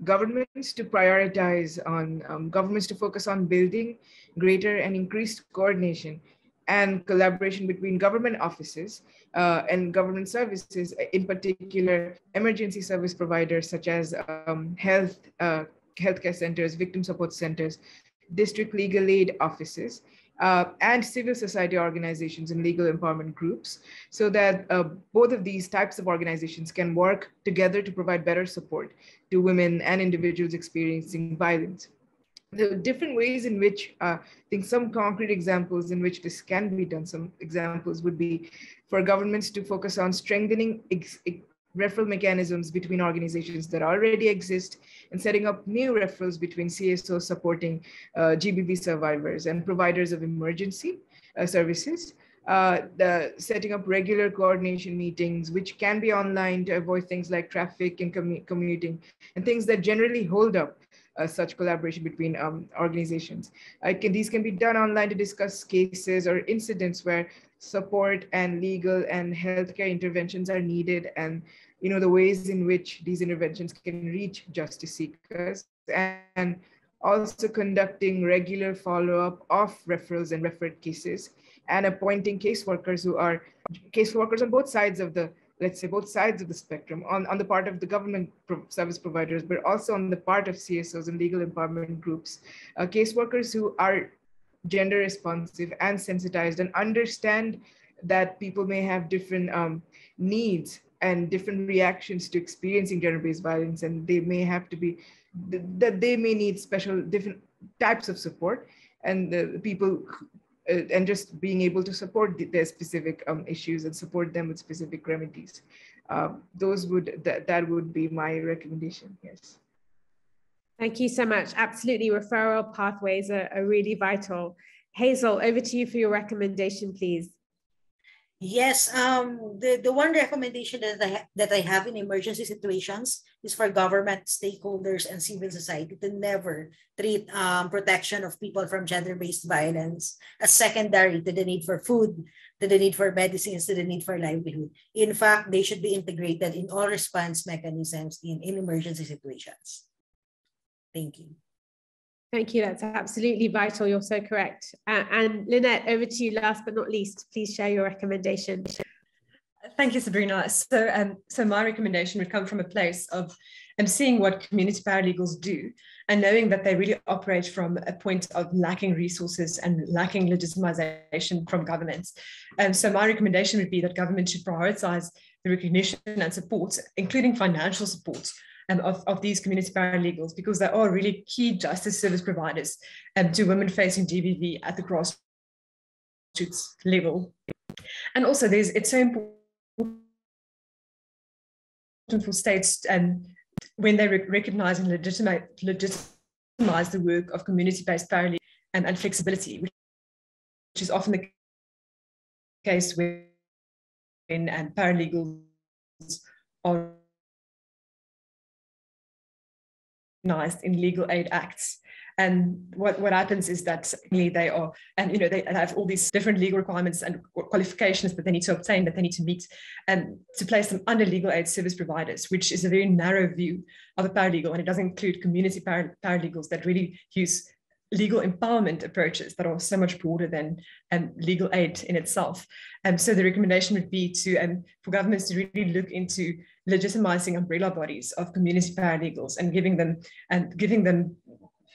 governments to prioritize on governments to focus on building greater and increased coordination and collaboration between government offices and government services, in particular emergency service providers such as healthcare centers, victim support centers, district legal aid offices, and civil society organizations and legal empowerment groups, so that both of these types of organizations can work together to provide better support to women and individuals experiencing violence. The different ways in which, I think some concrete examples in which this can be done, some examples would be for governments to focus on strengthening referral mechanisms between organizations that already exist and setting up new referrals between CSOs supporting GBV survivors and providers of emergency services. Setting up regular coordination meetings, which can be online to avoid things like traffic and commuting and things that generally hold up such collaboration between organizations. These can be done online to discuss cases or incidents where support and legal and healthcare interventions are needed, and the ways in which these interventions can reach justice seekers, and also conducting regular follow-up of referrals and referred cases, and appointing caseworkers who are caseworkers on both sides of the, let's say, both sides of the spectrum, on the part of the government service providers, but also on the part of CSOs and legal empowerment groups, caseworkers who are gender responsive and sensitized and understand that people may have different needs and different reactions to experiencing gender-based violence, and they may have to be, that they may need special different types of support, and the people and just being able to support their specific issues and support them with specific remedies. That would be my recommendation. Yes. Thank you so much. Absolutely, referral pathways are really vital. Hazel, over to you for your recommendation, please. Yes, the one recommendation that I have in emergency situations is for government stakeholders and civil society to never treat protection of people from gender-based violence as secondary to the need for food, to the need for medicines, to the need for livelihood. In fact, they should be integrated in all response mechanisms in emergency situations. Thank you. Thank you. That's absolutely vital. You're so correct. And Lynette, over to you last but not least. Please share your recommendation. Thank you, Sabrina. So my recommendation would come from a place of seeing what community paralegals do and knowing that they really operate from a point of lacking resources and lacking legitimization from governments. So my recommendation would be that government should prioritize the recognition and support, including financial support, of these community paralegals, because they are really key justice service providers to women facing GBV at the grassroots level. And also it's so important for states when they recognize and legitimize the work of community-based paralegals and flexibility, which is often the case when paralegals are in legal aid acts. And what happens is that they are, they have all these different legal requirements and qualifications that they need to obtain, that they need to meet, and to place them under legal aid service providers, which is a very narrow view of a paralegal, and it doesn't include community paralegals that really use legal empowerment approaches that are so much broader than legal aid in itself. So the recommendation would be for governments to really look into legitimizing umbrella bodies of community paralegals and giving them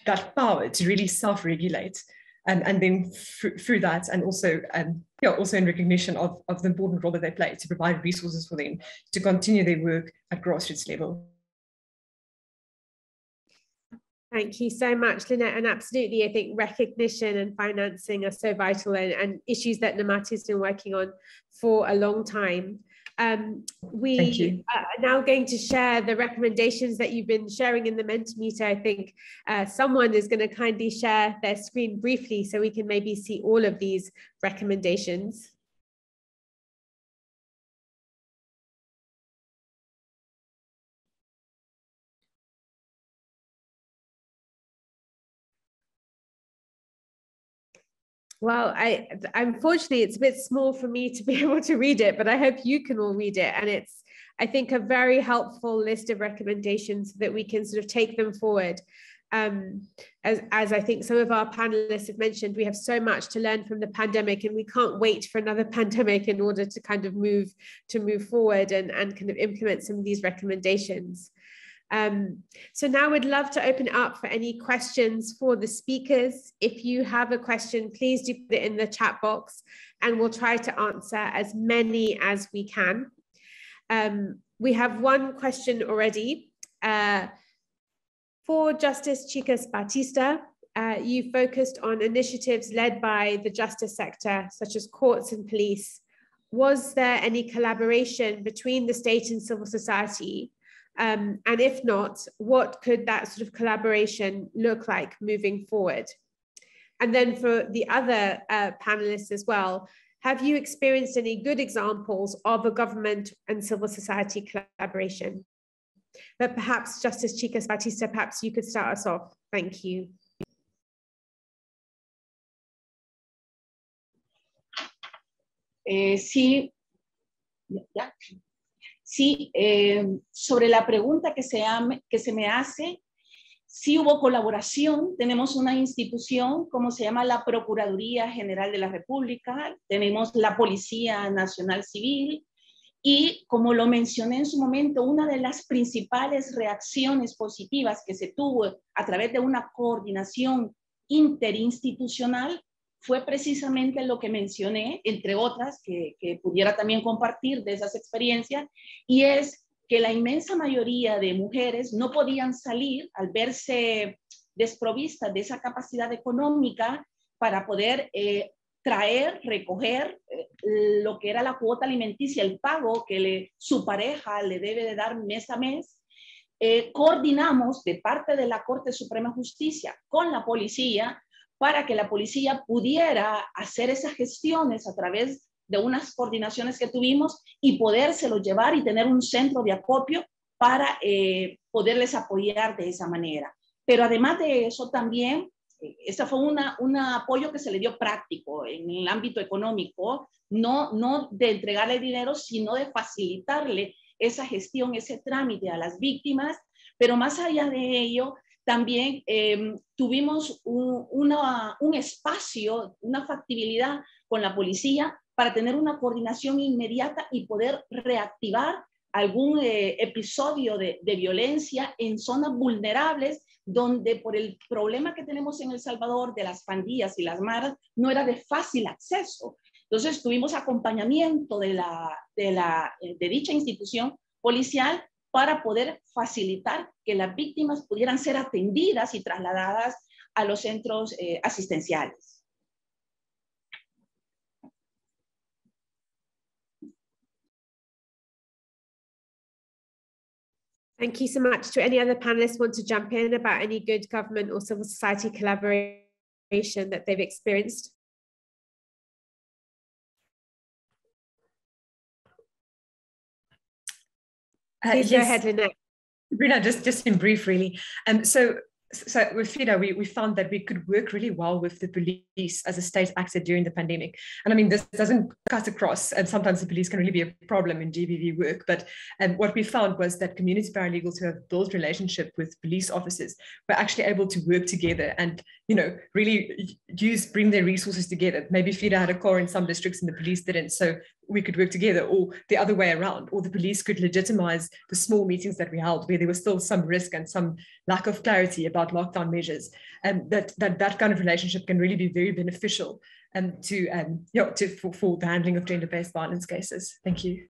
that power to really self-regulate, and then through that, and also also in recognition of the important role that they play to provide resources for them to continue their work at grassroots level. Thank you so much, Lynette. And absolutely, I think recognition and financing are so vital, and issues that Namati has been working on for a long time. We are now going to share the recommendations that you've been sharing in the Mentimeter. I think someone is going to kindly share their screen briefly so we can maybe see all of these recommendations. Well, unfortunately, it's a bit small for me to be able to read it, but I hope you can all read it. And it's, I think, a very helpful list of recommendations so that we can sort of take them forward. As I think some of our panelists have mentioned, we have so much to learn from the pandemic, and we can't wait for another pandemic in order to kind of move forward and kind of implement some of these recommendations. So now we'd love to open it up for any questions for the speakers. If you have a question, please do put it in the chat box and we'll try to answer as many as we can. We have one question already. For Justice Chicas Batista, you focused on initiatives led by the justice sector, such as courts and police. Was there any collaboration between the state and civil society? And if not, what could that sort of collaboration look like moving forward? And then for the other panelists as well, have you experienced any good examples of a government and civil society collaboration? But perhaps Justice Chicas Batista, perhaps you could start us off. Thank you. Sí. ¿Ya? Sí, sobre la pregunta que se me hace, sí hubo colaboración. Tenemos una institución, como se llama la Procuraduría General de la República, tenemos la Policía Nacional Civil, y como lo mencioné en su momento, una de las principales reacciones positivas que se tuvo a través de una coordinación interinstitucional fue precisamente lo que mencioné, entre otras, que pudiera también compartir de esas experiencias, y es que la inmensa mayoría de mujeres no podían salir al verse desprovistas de esa capacidad económica para poder traer, recoger lo que era la cuota alimenticia, el pago que su pareja le debe de dar mes a mes. Coordinamos de parte de la Corte Suprema de Justicia con la policía para que la policía pudiera hacer esas gestiones a través de unas coordinaciones que tuvimos y podérselo llevar y tener un centro de acopio para poderles apoyar de esa manera. Pero además de eso también, ese fue un apoyo que se le dio práctico en el ámbito económico, no de entregarle dinero, sino de facilitarle esa gestión, ese trámite a las víctimas. Pero más allá de ello, también tuvimos un espacio, una factibilidad con la policía para tener una coordinación inmediata y poder reactivar algún episodio de violencia en zonas vulnerables donde por el problema que tenemos en El Salvador de las pandillas y las maras no era de fácil acceso. Entonces tuvimos acompañamiento de dicha institución policial para poder facilitar que las víctimas pudieran ser atendidas y trasladadas a los centros asistenciales. Thank you so much. Do any other panelists want to jump in about any good government or civil society collaboration that they've experienced? Please go ahead, Lynette. Sabrina, just in brief, really. So with FIDA, we found that we could work really well with the police as a state actor during the pandemic. And I mean, this doesn't cut across, and sometimes the police can really be a problem in GBV work. But what we found was that community paralegals who have built relationship with police officers were actually able to work together and, you know, really bring their resources together. Maybe FIDA had a car in some districts and the police didn't. So we could work together, or the other way around, or the police could legitimize the small meetings that we held where there was still some risk and some lack of clarity about lockdown measures, and that kind of relationship can really be very beneficial for the handling of gender-based violence cases. Thank you.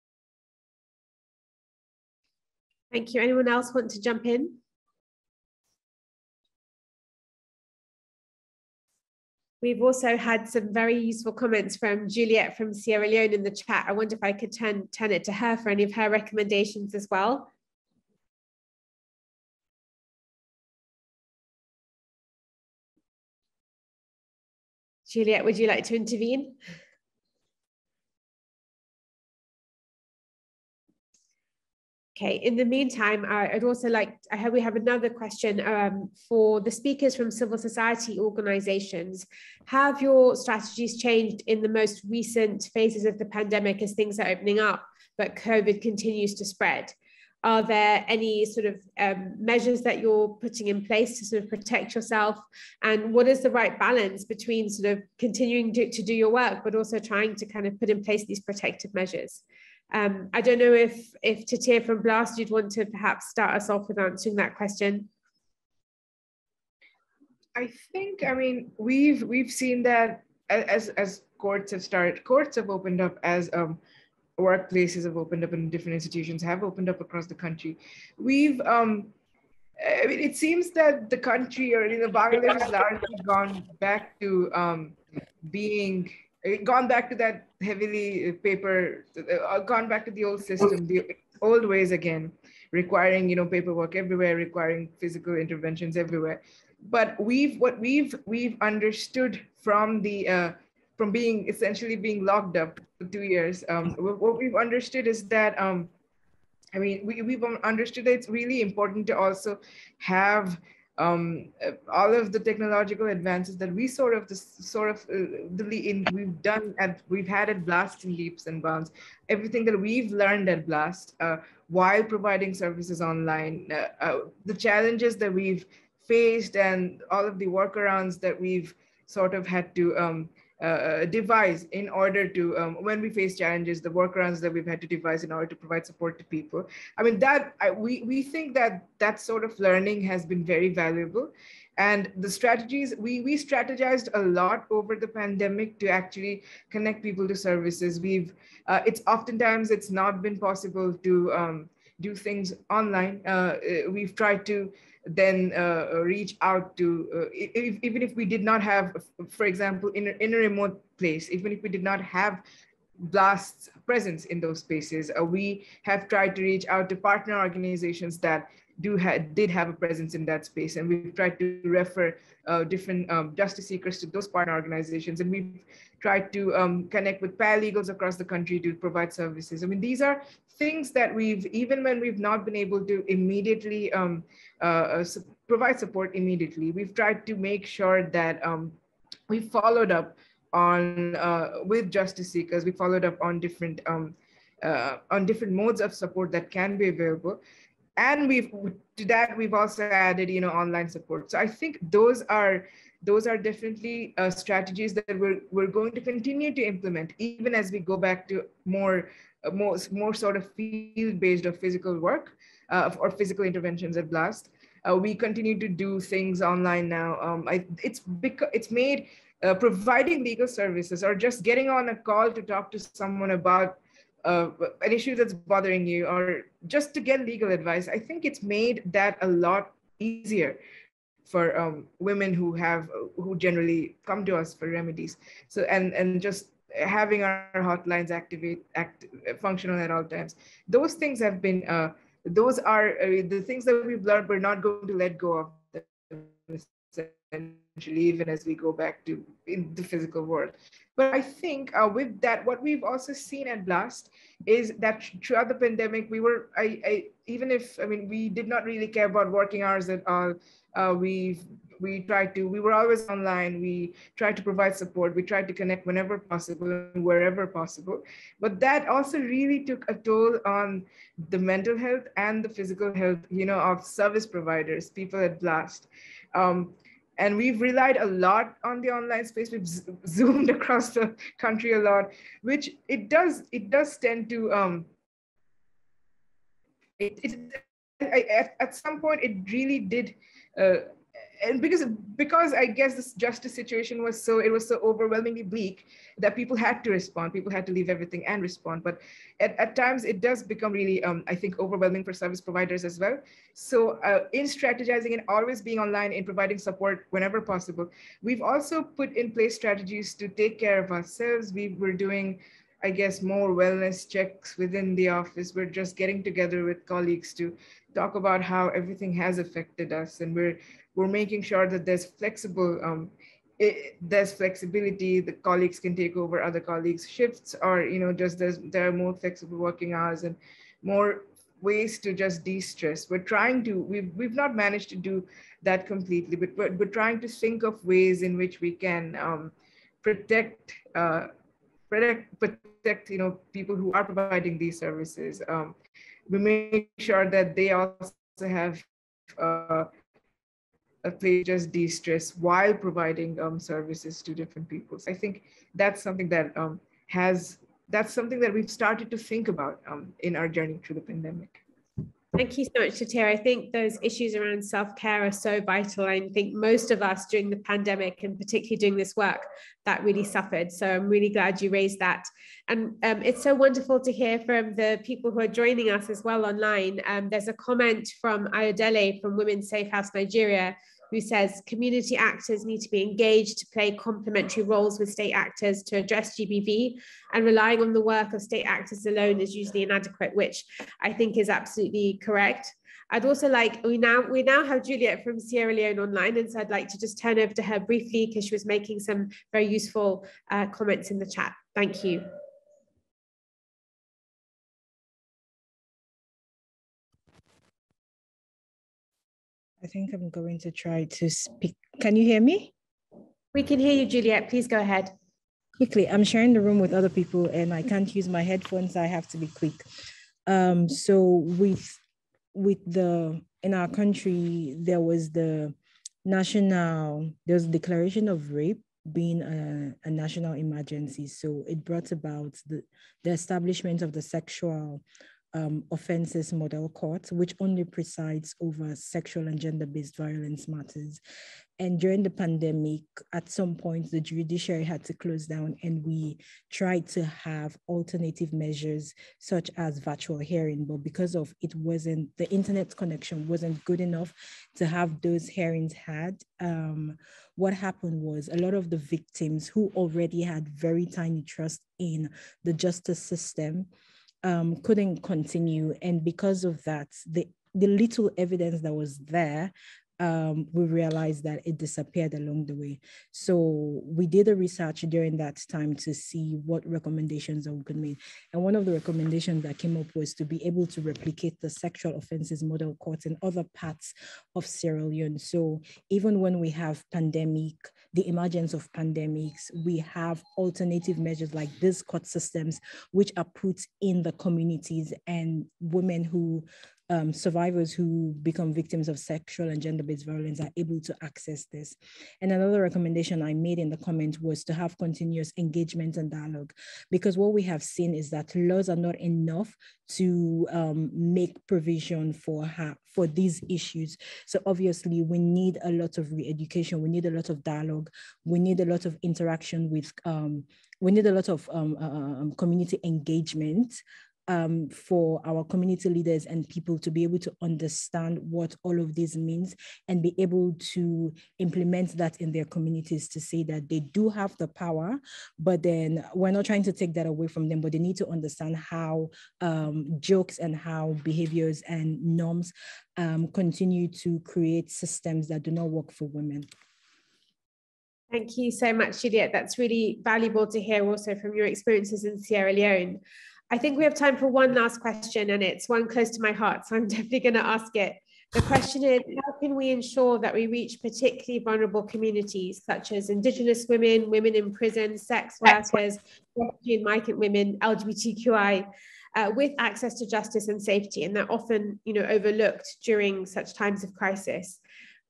Thank you. Anyone else want to jump in? We've also had some very useful comments from Juliet from Sierra Leone in the chat. I wonder if I could turn it to her for any of her recommendations as well. Juliet, would you like to intervene? Okay, in the meantime, I'd also like, I hope we have another question for the speakers from civil society organizations. Have your strategies changed in the most recent phases of the pandemic as things are opening up, but COVID continues to spread? Are there any sort of measures that you're putting in place to sort of protect yourself? And what is the right balance between sort of continuing to do your work, but also trying to kind of put in place these protective measures? I don't know if Tatir from BLAST, you'd want to perhaps start us off with answering that question. I think, I mean, we've seen that as courts have opened up, as workplaces have opened up, and different institutions have opened up across the country. We've, I mean, it seems that the country, or Bangladesh, has largely gone back to gone back to that heavily paper, gone back to the old system, the old ways again, requiring paperwork everywhere, requiring physical interventions everywhere. But what we've understood from from being essentially being locked up for 2 years, what we've understood is that I mean, we've understood that it's really important to also have all of the technological advances that we we've done and we've had at BLAST in leaps and bounds, everything that we've learned at BLAST while providing services online, the challenges that we've faced and all of the workarounds that we've sort of had to devise in order to, when we face challenges, the workarounds that we've had to devise in order to provide support to people. I mean, we think that sort of learning has been very valuable. And the strategies, we strategized a lot over the pandemic to actually connect people to services. Oftentimes it's not been possible to do things online. We've tried to then reach out to, even if we did not have, for example, in a remote place, even if we did not have BLAST's presence in those spaces, we have tried to reach out to partner organizations that did have a presence in that space, and we've tried to refer different justice seekers to those partner organizations, and we've tried to connect with paralegals across the country to provide services. I mean, these are things that even when we've not been able to immediately provide support immediately, we've tried to make sure that we followed up on with justice seekers. We followed up on different modes of support that can be available, and to that we've also added, online support. So I think those are definitely strategies that we're going to continue to implement, even as we go back to more sort of field-based or physical work or physical interventions at BLAST. We continue to do things online now. It's made providing legal services or just getting on a call to talk to someone about an issue that's bothering you, or just to get legal advice. I think it's made that a lot easier for women who generally come to us for remedies. So and just having our hotlines functional at all times. Those things have been those are the things that we've learned. We're not going to let go of them, even as we go back to in the physical world. But I think with that, what we've also seen at BLAST is that throughout the pandemic, we were, we did not really care about working hours at all. We were always online. We tried to provide support. We tried to connect whenever possible and wherever possible. But that also really took a toll on the mental health and the physical health, of service providers, people at BLAST. And we've relied a lot on the online space. We've zoomed across the country a lot, which it does tend to, at some point it really did, and because I guess this justice situation was so overwhelmingly bleak that people had to respond. People had to leave everything and respond. But at times it does become really, I think, overwhelming for service providers as well. So in strategizing and always being online, in providing support whenever possible, we've also put in place strategies to take care of ourselves. We were doing, I guess, more wellness checks within the office. We're just getting together with colleagues to talk about how everything has affected us, and we're making sure that there's flexibility. The colleagues can take over other colleagues' shifts, or just there are more flexible working hours and more ways to just de-stress. We've not managed to do that completely, but we're trying to think of ways in which we can protect people who are providing these services. We make sure that they also have a place to just de-stress while providing services to different people. So I think that's something that we've started to think about in our journey through the pandemic. Thank you so much, Tatir. I think those issues around self-care are so vital. I think most of us during the pandemic, and particularly doing this work, that really suffered. So I'm really glad you raised that. And it's so wonderful to hear from the people who are joining us as well online. There's a comment from Ayodele from Women's Safe House Nigeria, who says community actors need to be engaged to play complementary roles with state actors to address GBV, and relying on the work of state actors alone is usually inadequate, which I think is absolutely correct. I'd also like, we now have Juliet from Sierra Leone online, and so I'd like to just turn over to her briefly because she was making some very useful comments in the chat. Thank you. I think I'm going to try to speak. Can you hear me? We can hear you, Juliet. Please go ahead. Quickly, I'm sharing the room with other people and I can't use my headphones. So I have to be quick. So in our country, there was the declaration of rape being a national emergency. So it brought about the establishment of the sexual Offences Model Court, which only presides over sexual and gender-based violence matters. And during the pandemic, at some point, the judiciary had to close down, and we tried to have alternative measures such as virtual hearing, but because of the internet connection wasn't good enough to have those hearings had. What happened was a lot of the victims who already had very tiny trust in the justice system couldn't continue. And because of that, the little evidence that was there, we realized that it disappeared along the way. So we did a research during that time to see what recommendations that we could make. And one of the recommendations that came up was to be able to replicate the sexual offences model court in other parts of Sierra Leone. So even when we have the emergence of pandemics, we have alternative measures like these court systems, which are put in the communities, and women who survivors who become victims of sexual and gender-based violence are able to access this. And another recommendation I made in the comment was to have continuous engagement and dialogue, because what we have seen is that laws are not enough to make provision for these issues. So obviously we need a lot of re-education, we need a lot of dialogue, we need a lot of interaction with, we need a lot of community engagement for our community leaders and people to be able to understand what all of this means and be able to implement that in their communities, to say that they do have the power, but then we're not trying to take that away from them, but they need to understand how jokes and how behaviors and norms continue to create systems that do not work for women. Thank you so much, Juliet. That's really valuable to hear also from your experiences in Sierra Leone. I think we have time for one last question, and it's one close to my heart, so I'm definitely going to ask it. The question is, how can we ensure that we reach particularly vulnerable communities such as Indigenous women, women in prison, sex workers, refugee and migrant women, LGBTQI, with access to justice and safety, and they're often, overlooked during such times of crisis?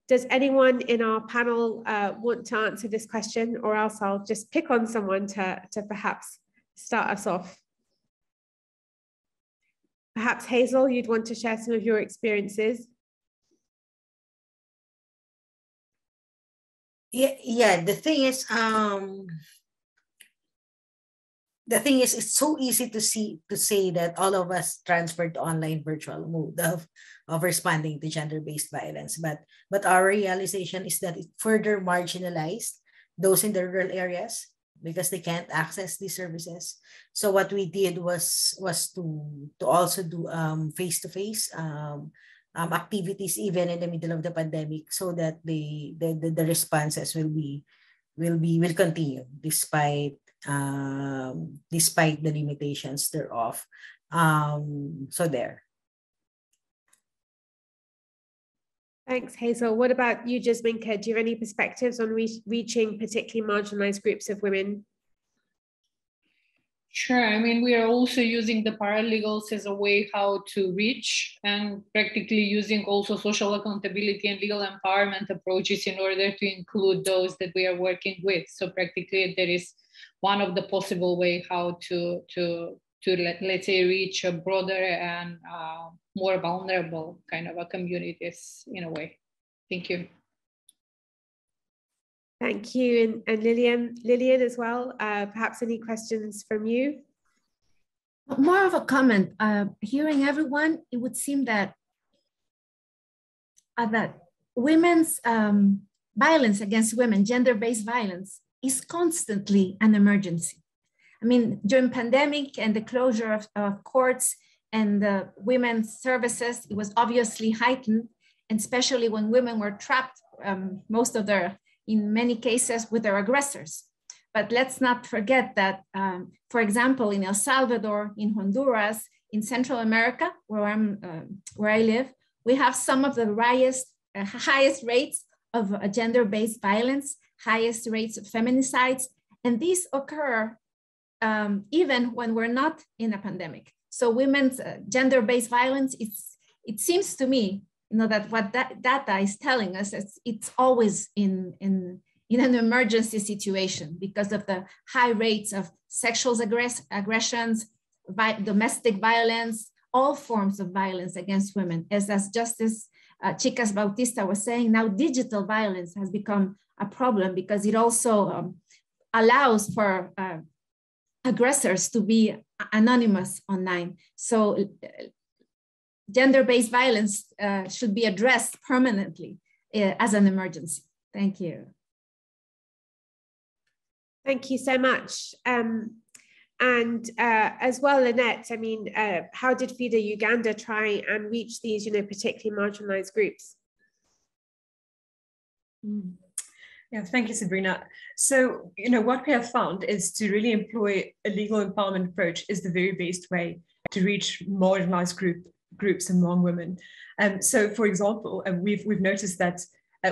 Does anyone in our panel want to answer this question, or else I'll just pick on someone to perhaps start us off? Perhaps Hazel, you'd want to share some of your experiences. Yeah. The thing is, it's so easy to say that all of us transferred to online virtual mode of responding to gender-based violence, but our realization is that it further marginalized those in the rural areas, because they can't access these services. So what we did was to also do face-to-face activities even in the middle of the pandemic, so that the responses will continue despite the limitations thereof. So there. Thanks, Hazel. What about you, Jasminka? Do you have any perspectives on reaching particularly marginalized groups of women? Sure. I mean, we are also using the paralegals as a way how to reach, and practically using also social accountability and legal empowerment approaches in order to include those that we are working with. So practically there is one of the possible way how to let's say reach a broader and more vulnerable kind of a communities in a way. Thank you. Thank you. And Lillian as well, perhaps any questions from you? More of a comment. Hearing everyone, it would seem that women's violence against women, gender-based violence, is constantly an emergency. I mean, during pandemic and the closure of courts and the women's services, it was obviously heightened, and especially when women were trapped, in many cases, with their aggressors. But let's not forget that, for example, in El Salvador, in Honduras, in Central America, where I live, we have some of the highest rates of gender-based violence, highest rates of feminicides, and these occur even when we're not in a pandemic. So women's gender-based violence, it seems to me, that what that data is telling us is it's always in an emergency situation because of the high rates of sexual aggressions, domestic violence, all forms of violence against women. As Justice Chicas Bautista was saying, now digital violence has become a problem because it also allows for aggressors to be anonymous online. So gender-based violence should be addressed permanently as an emergency. Thank you. Thank you so much. And as well, Lynette, I mean, how did FIDA Uganda try and reach these, particularly marginalized groups? Yeah, thank you, Sabrina. So, what we have found is to really employ a legal empowerment approach is the very best way to reach marginalized groups among women. So, for example, we've noticed that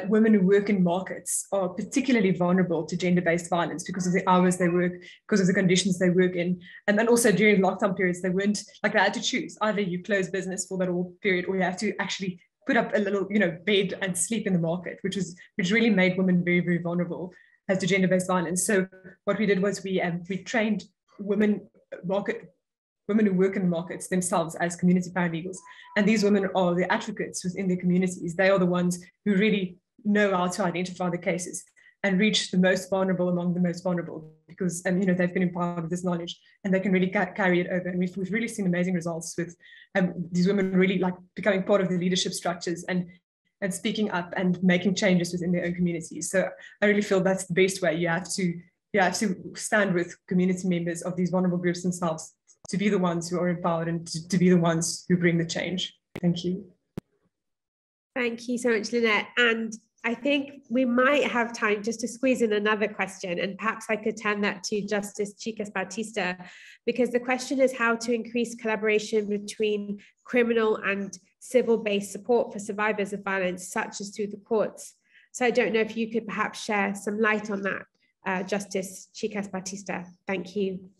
women who work in markets are particularly vulnerable to gender-based violence because of the hours they work, because of the conditions they work in. And then also during lockdown periods, they had to choose. Either you close business for that whole period, or you have to actually put up a little, bed and sleep in the market, which really made women very, very vulnerable as to gender-based violence. So what we did was we trained women who work in the markets themselves as community paralegals. And these women are the advocates within their communities. They are the ones who really know how to identify the cases and reach the most vulnerable among the most vulnerable, because they've been empowered with this knowledge and they can really carry it over. And we've really seen amazing results with these women really becoming part of the leadership structures and speaking up and making changes within their own communities. So I really feel that's the best way. You have to stand with community members of these vulnerable groups themselves to be the ones who are empowered and to be the ones who bring the change. Thank you. Thank you so much, Lynette. And I think we might have time just to squeeze in another question, and perhaps I could turn that to Justice Chicas Bautista, because the question is how to increase collaboration between criminal and civil-based support for survivors of violence, such as through the courts. So I don't know if you could perhaps share some light on that, Justice Chicas Bautista. Thank you.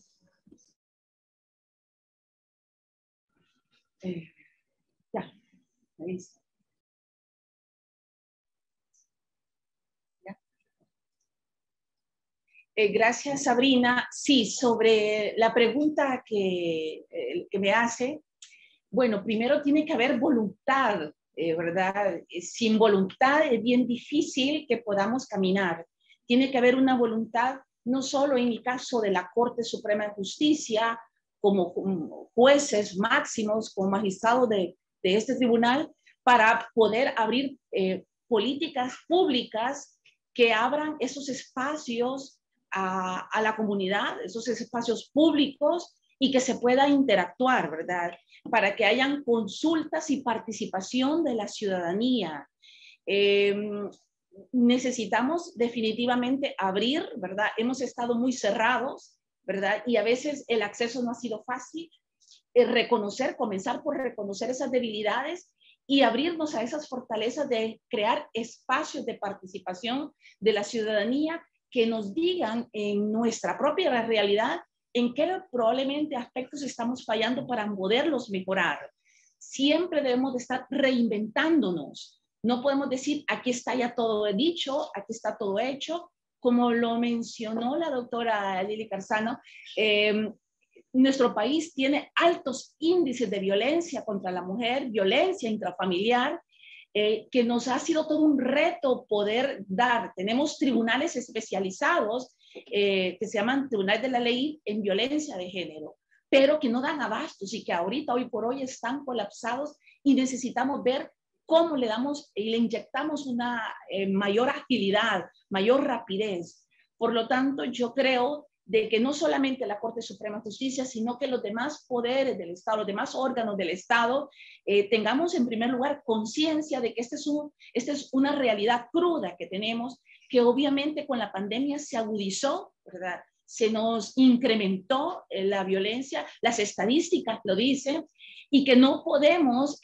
Yeah, please. Gracias, Sabrina. Sí, sobre la pregunta que me hace, bueno, primero tiene que haber voluntad, ¿verdad? Sin voluntad es bien difícil que podamos caminar. Tiene que haber una voluntad, no solo en el caso de la Corte Suprema de Justicia, como jueces máximos, como magistrados de este tribunal, para poder abrir políticas públicas que abran esos espacios a la comunidad, esos espacios públicos, y que se pueda interactuar, ¿verdad? Para que hayan consultas y participación de la ciudadanía. Necesitamos definitivamente abrir, ¿verdad? Hemos estado muy cerrados, ¿verdad? Y a veces el acceso no ha sido fácil. Comenzar por reconocer esas debilidades y abrirnos a esas fortalezas de crear espacios de participación de la ciudadanía que nos digan en nuestra propia realidad en qué probablemente aspectos estamos fallando para poderlos mejorar. Siempre debemos de estar reinventándonos. No podemos decir, aquí está ya todo dicho, aquí está todo hecho. Como lo mencionó la doctora Lili Carzano, nuestro país tiene altos índices de violencia contra la mujer, violencia intrafamiliar, que nos ha sido todo un reto poder dar. Tenemos tribunales especializados que se llaman tribunales de la ley en violencia de género, pero que no dan abastos y que ahorita, hoy por hoy, están colapsados y necesitamos ver cómo le inyectamos una mayor agilidad, mayor rapidez. Por lo tanto, yo creo de que no solamente la Corte Suprema de Justicia, sino que los demás poderes del Estado, los demás órganos del Estado, tengamos en primer lugar conciencia de que esta es una realidad cruda que tenemos, que obviamente con la pandemia se agudizó, ¿verdad? Se nos incrementó la violencia, las estadísticas lo dicen, y que no podemos,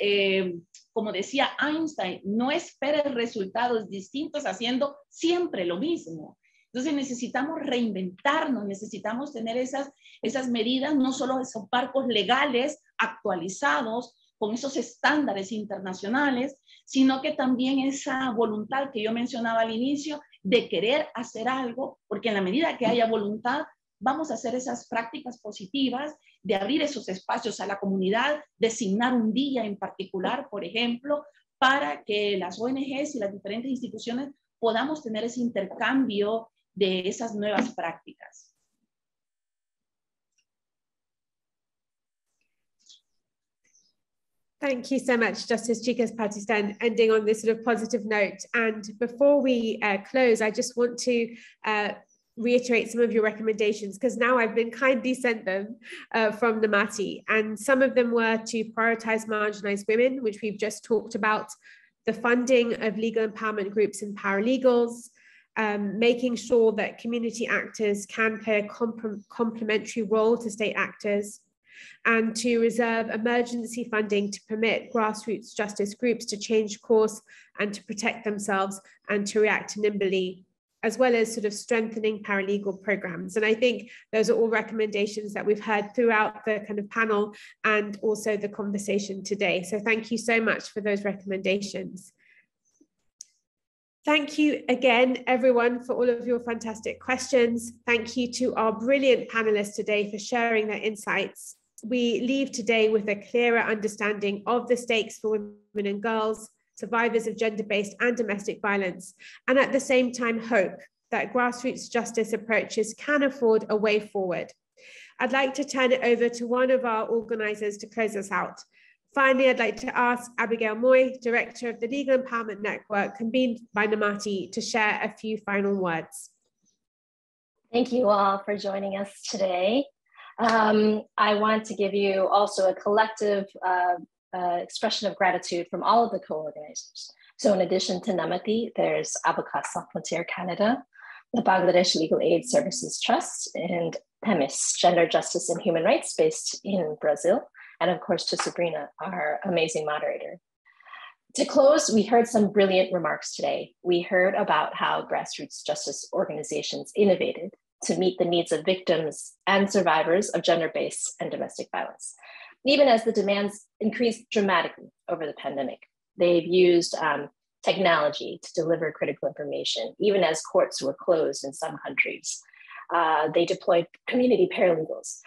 como decía Einstein, no esperes resultados distintos haciendo siempre lo mismo. Entonces necesitamos reinventarnos, necesitamos tener esas medidas, no solo esos marcos legales actualizados con esos estándares internacionales, sino que también esa voluntad que yo mencionaba al inicio de querer hacer algo, porque en la medida que haya voluntad, vamos a hacer esas prácticas positivas de abrir esos espacios a la comunidad, designar un día en particular, por ejemplo, para que las ONGs y las diferentes instituciones podamos tener ese intercambio de esas nuevas prácticas. Thank you so much, Justice Chicas Pakistan, ending on this sort of positive note. And before we close, I just want to reiterate some of your recommendations, because now I've been kindly sent them from Namati. And some of them were to prioritize marginalized women, which we've just talked about, the funding of legal empowerment groups and paralegals, making sure that community actors can play a complementary role to state actors, and to reserve emergency funding to permit grassroots justice groups to change course and to protect themselves and to react nimbly, as well as sort of strengthening paralegal programs. And I think those are all recommendations that we've heard throughout the kind of panel and also the conversation today. So thank you so much for those recommendations. Thank you again, everyone, for all of your fantastic questions. Thank you to our brilliant panelists today for sharing their insights. We leave today with a clearer understanding of the stakes for women and girls, survivors of gender-based and domestic violence, and at the same time hope that grassroots justice approaches can afford a way forward. I'd like to turn it over to one of our organizers to close us out. Finally, I'd like to ask Abigail Moy, Director of the Legal Empowerment Network, convened by Namati, to share a few final words. Thank you all for joining us today. I want to give you also a collective expression of gratitude from all of the co-organizers. So in addition to Namati, there's Avocats Sans Frontières Canada, the Bangladesh Legal Aid Services Trust, and PEMIS, Gender Justice and Human Rights, based in Brazil, and of course to Sabrina, our amazing moderator. To close, we heard some brilliant remarks today. We heard about how grassroots justice organizations innovated to meet the needs of victims and survivors of gender-based and domestic violence, even as the demands increased dramatically over the pandemic. They've used technology to deliver critical information, even as courts were closed in some countries. They deployed community paralegals.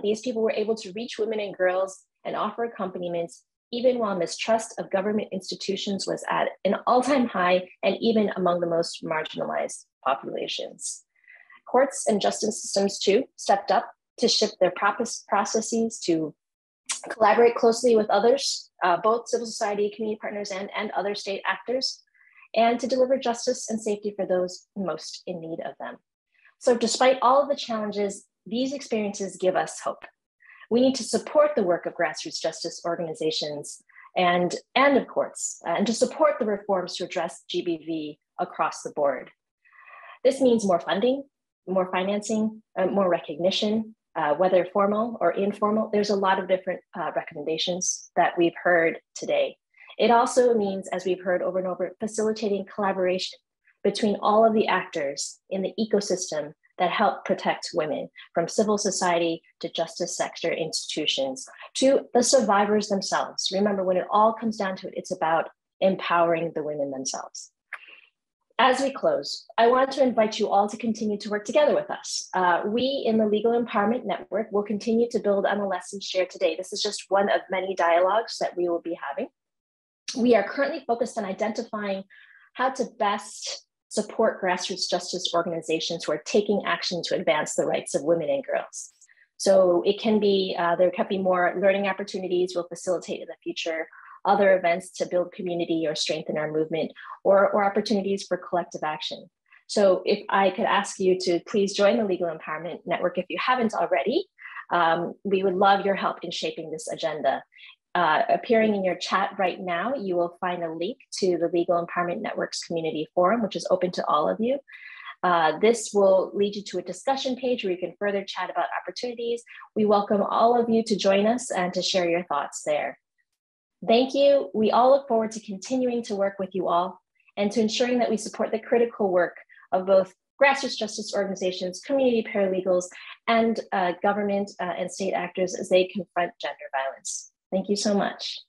These people were able to reach women and girls and offer accompaniments, even while mistrust of government institutions was at an all-time high, and even among the most marginalized populations. Courts and justice systems too stepped up to shift their processes, to collaborate closely with others, both civil society, community partners, and other state actors, and to deliver justice and safety for those most in need of them. So despite all of the challenges, these experiences give us hope. We need to support the work of grassroots justice organizations and of courts, and to support the reforms to address GBV across the board. This means more funding, more financing, more recognition, whether formal or informal. There's a lot of different recommendations that we've heard today. It also means, as we've heard over and over, facilitating collaboration between all of the actors in the ecosystem that help protect women, from civil society to justice sector institutions to the survivors themselves. Remember, when it all comes down to it, it's about empowering the women themselves. As we close, I want to invite you all to continue to work together with us. We in the Legal Empowerment Network will continue to build on the lessons shared today. This is just one of many dialogues that we will be having. We are currently focused on identifying how to best support grassroots justice organizations who are taking action to advance the rights of women and girls. So it can be, there can be more learning opportunities we'll facilitate in the future, other events to build community or strengthen our movement, or opportunities for collective action. So if I could ask you to please join the Legal Empowerment Network if you haven't already, we would love your help in shaping this agenda. Appearing in your chat right now, you will find a link to the Legal Empowerment Network's community forum, which is open to all of you. This will lead you to a discussion page where you can further chat about opportunities. We welcome all of you to join us and to share your thoughts there. Thank you. We all look forward to continuing to work with you all and to ensuring that we support the critical work of both grassroots justice organizations, community paralegals, and government and state actors as they confront gender violence. Thank you so much.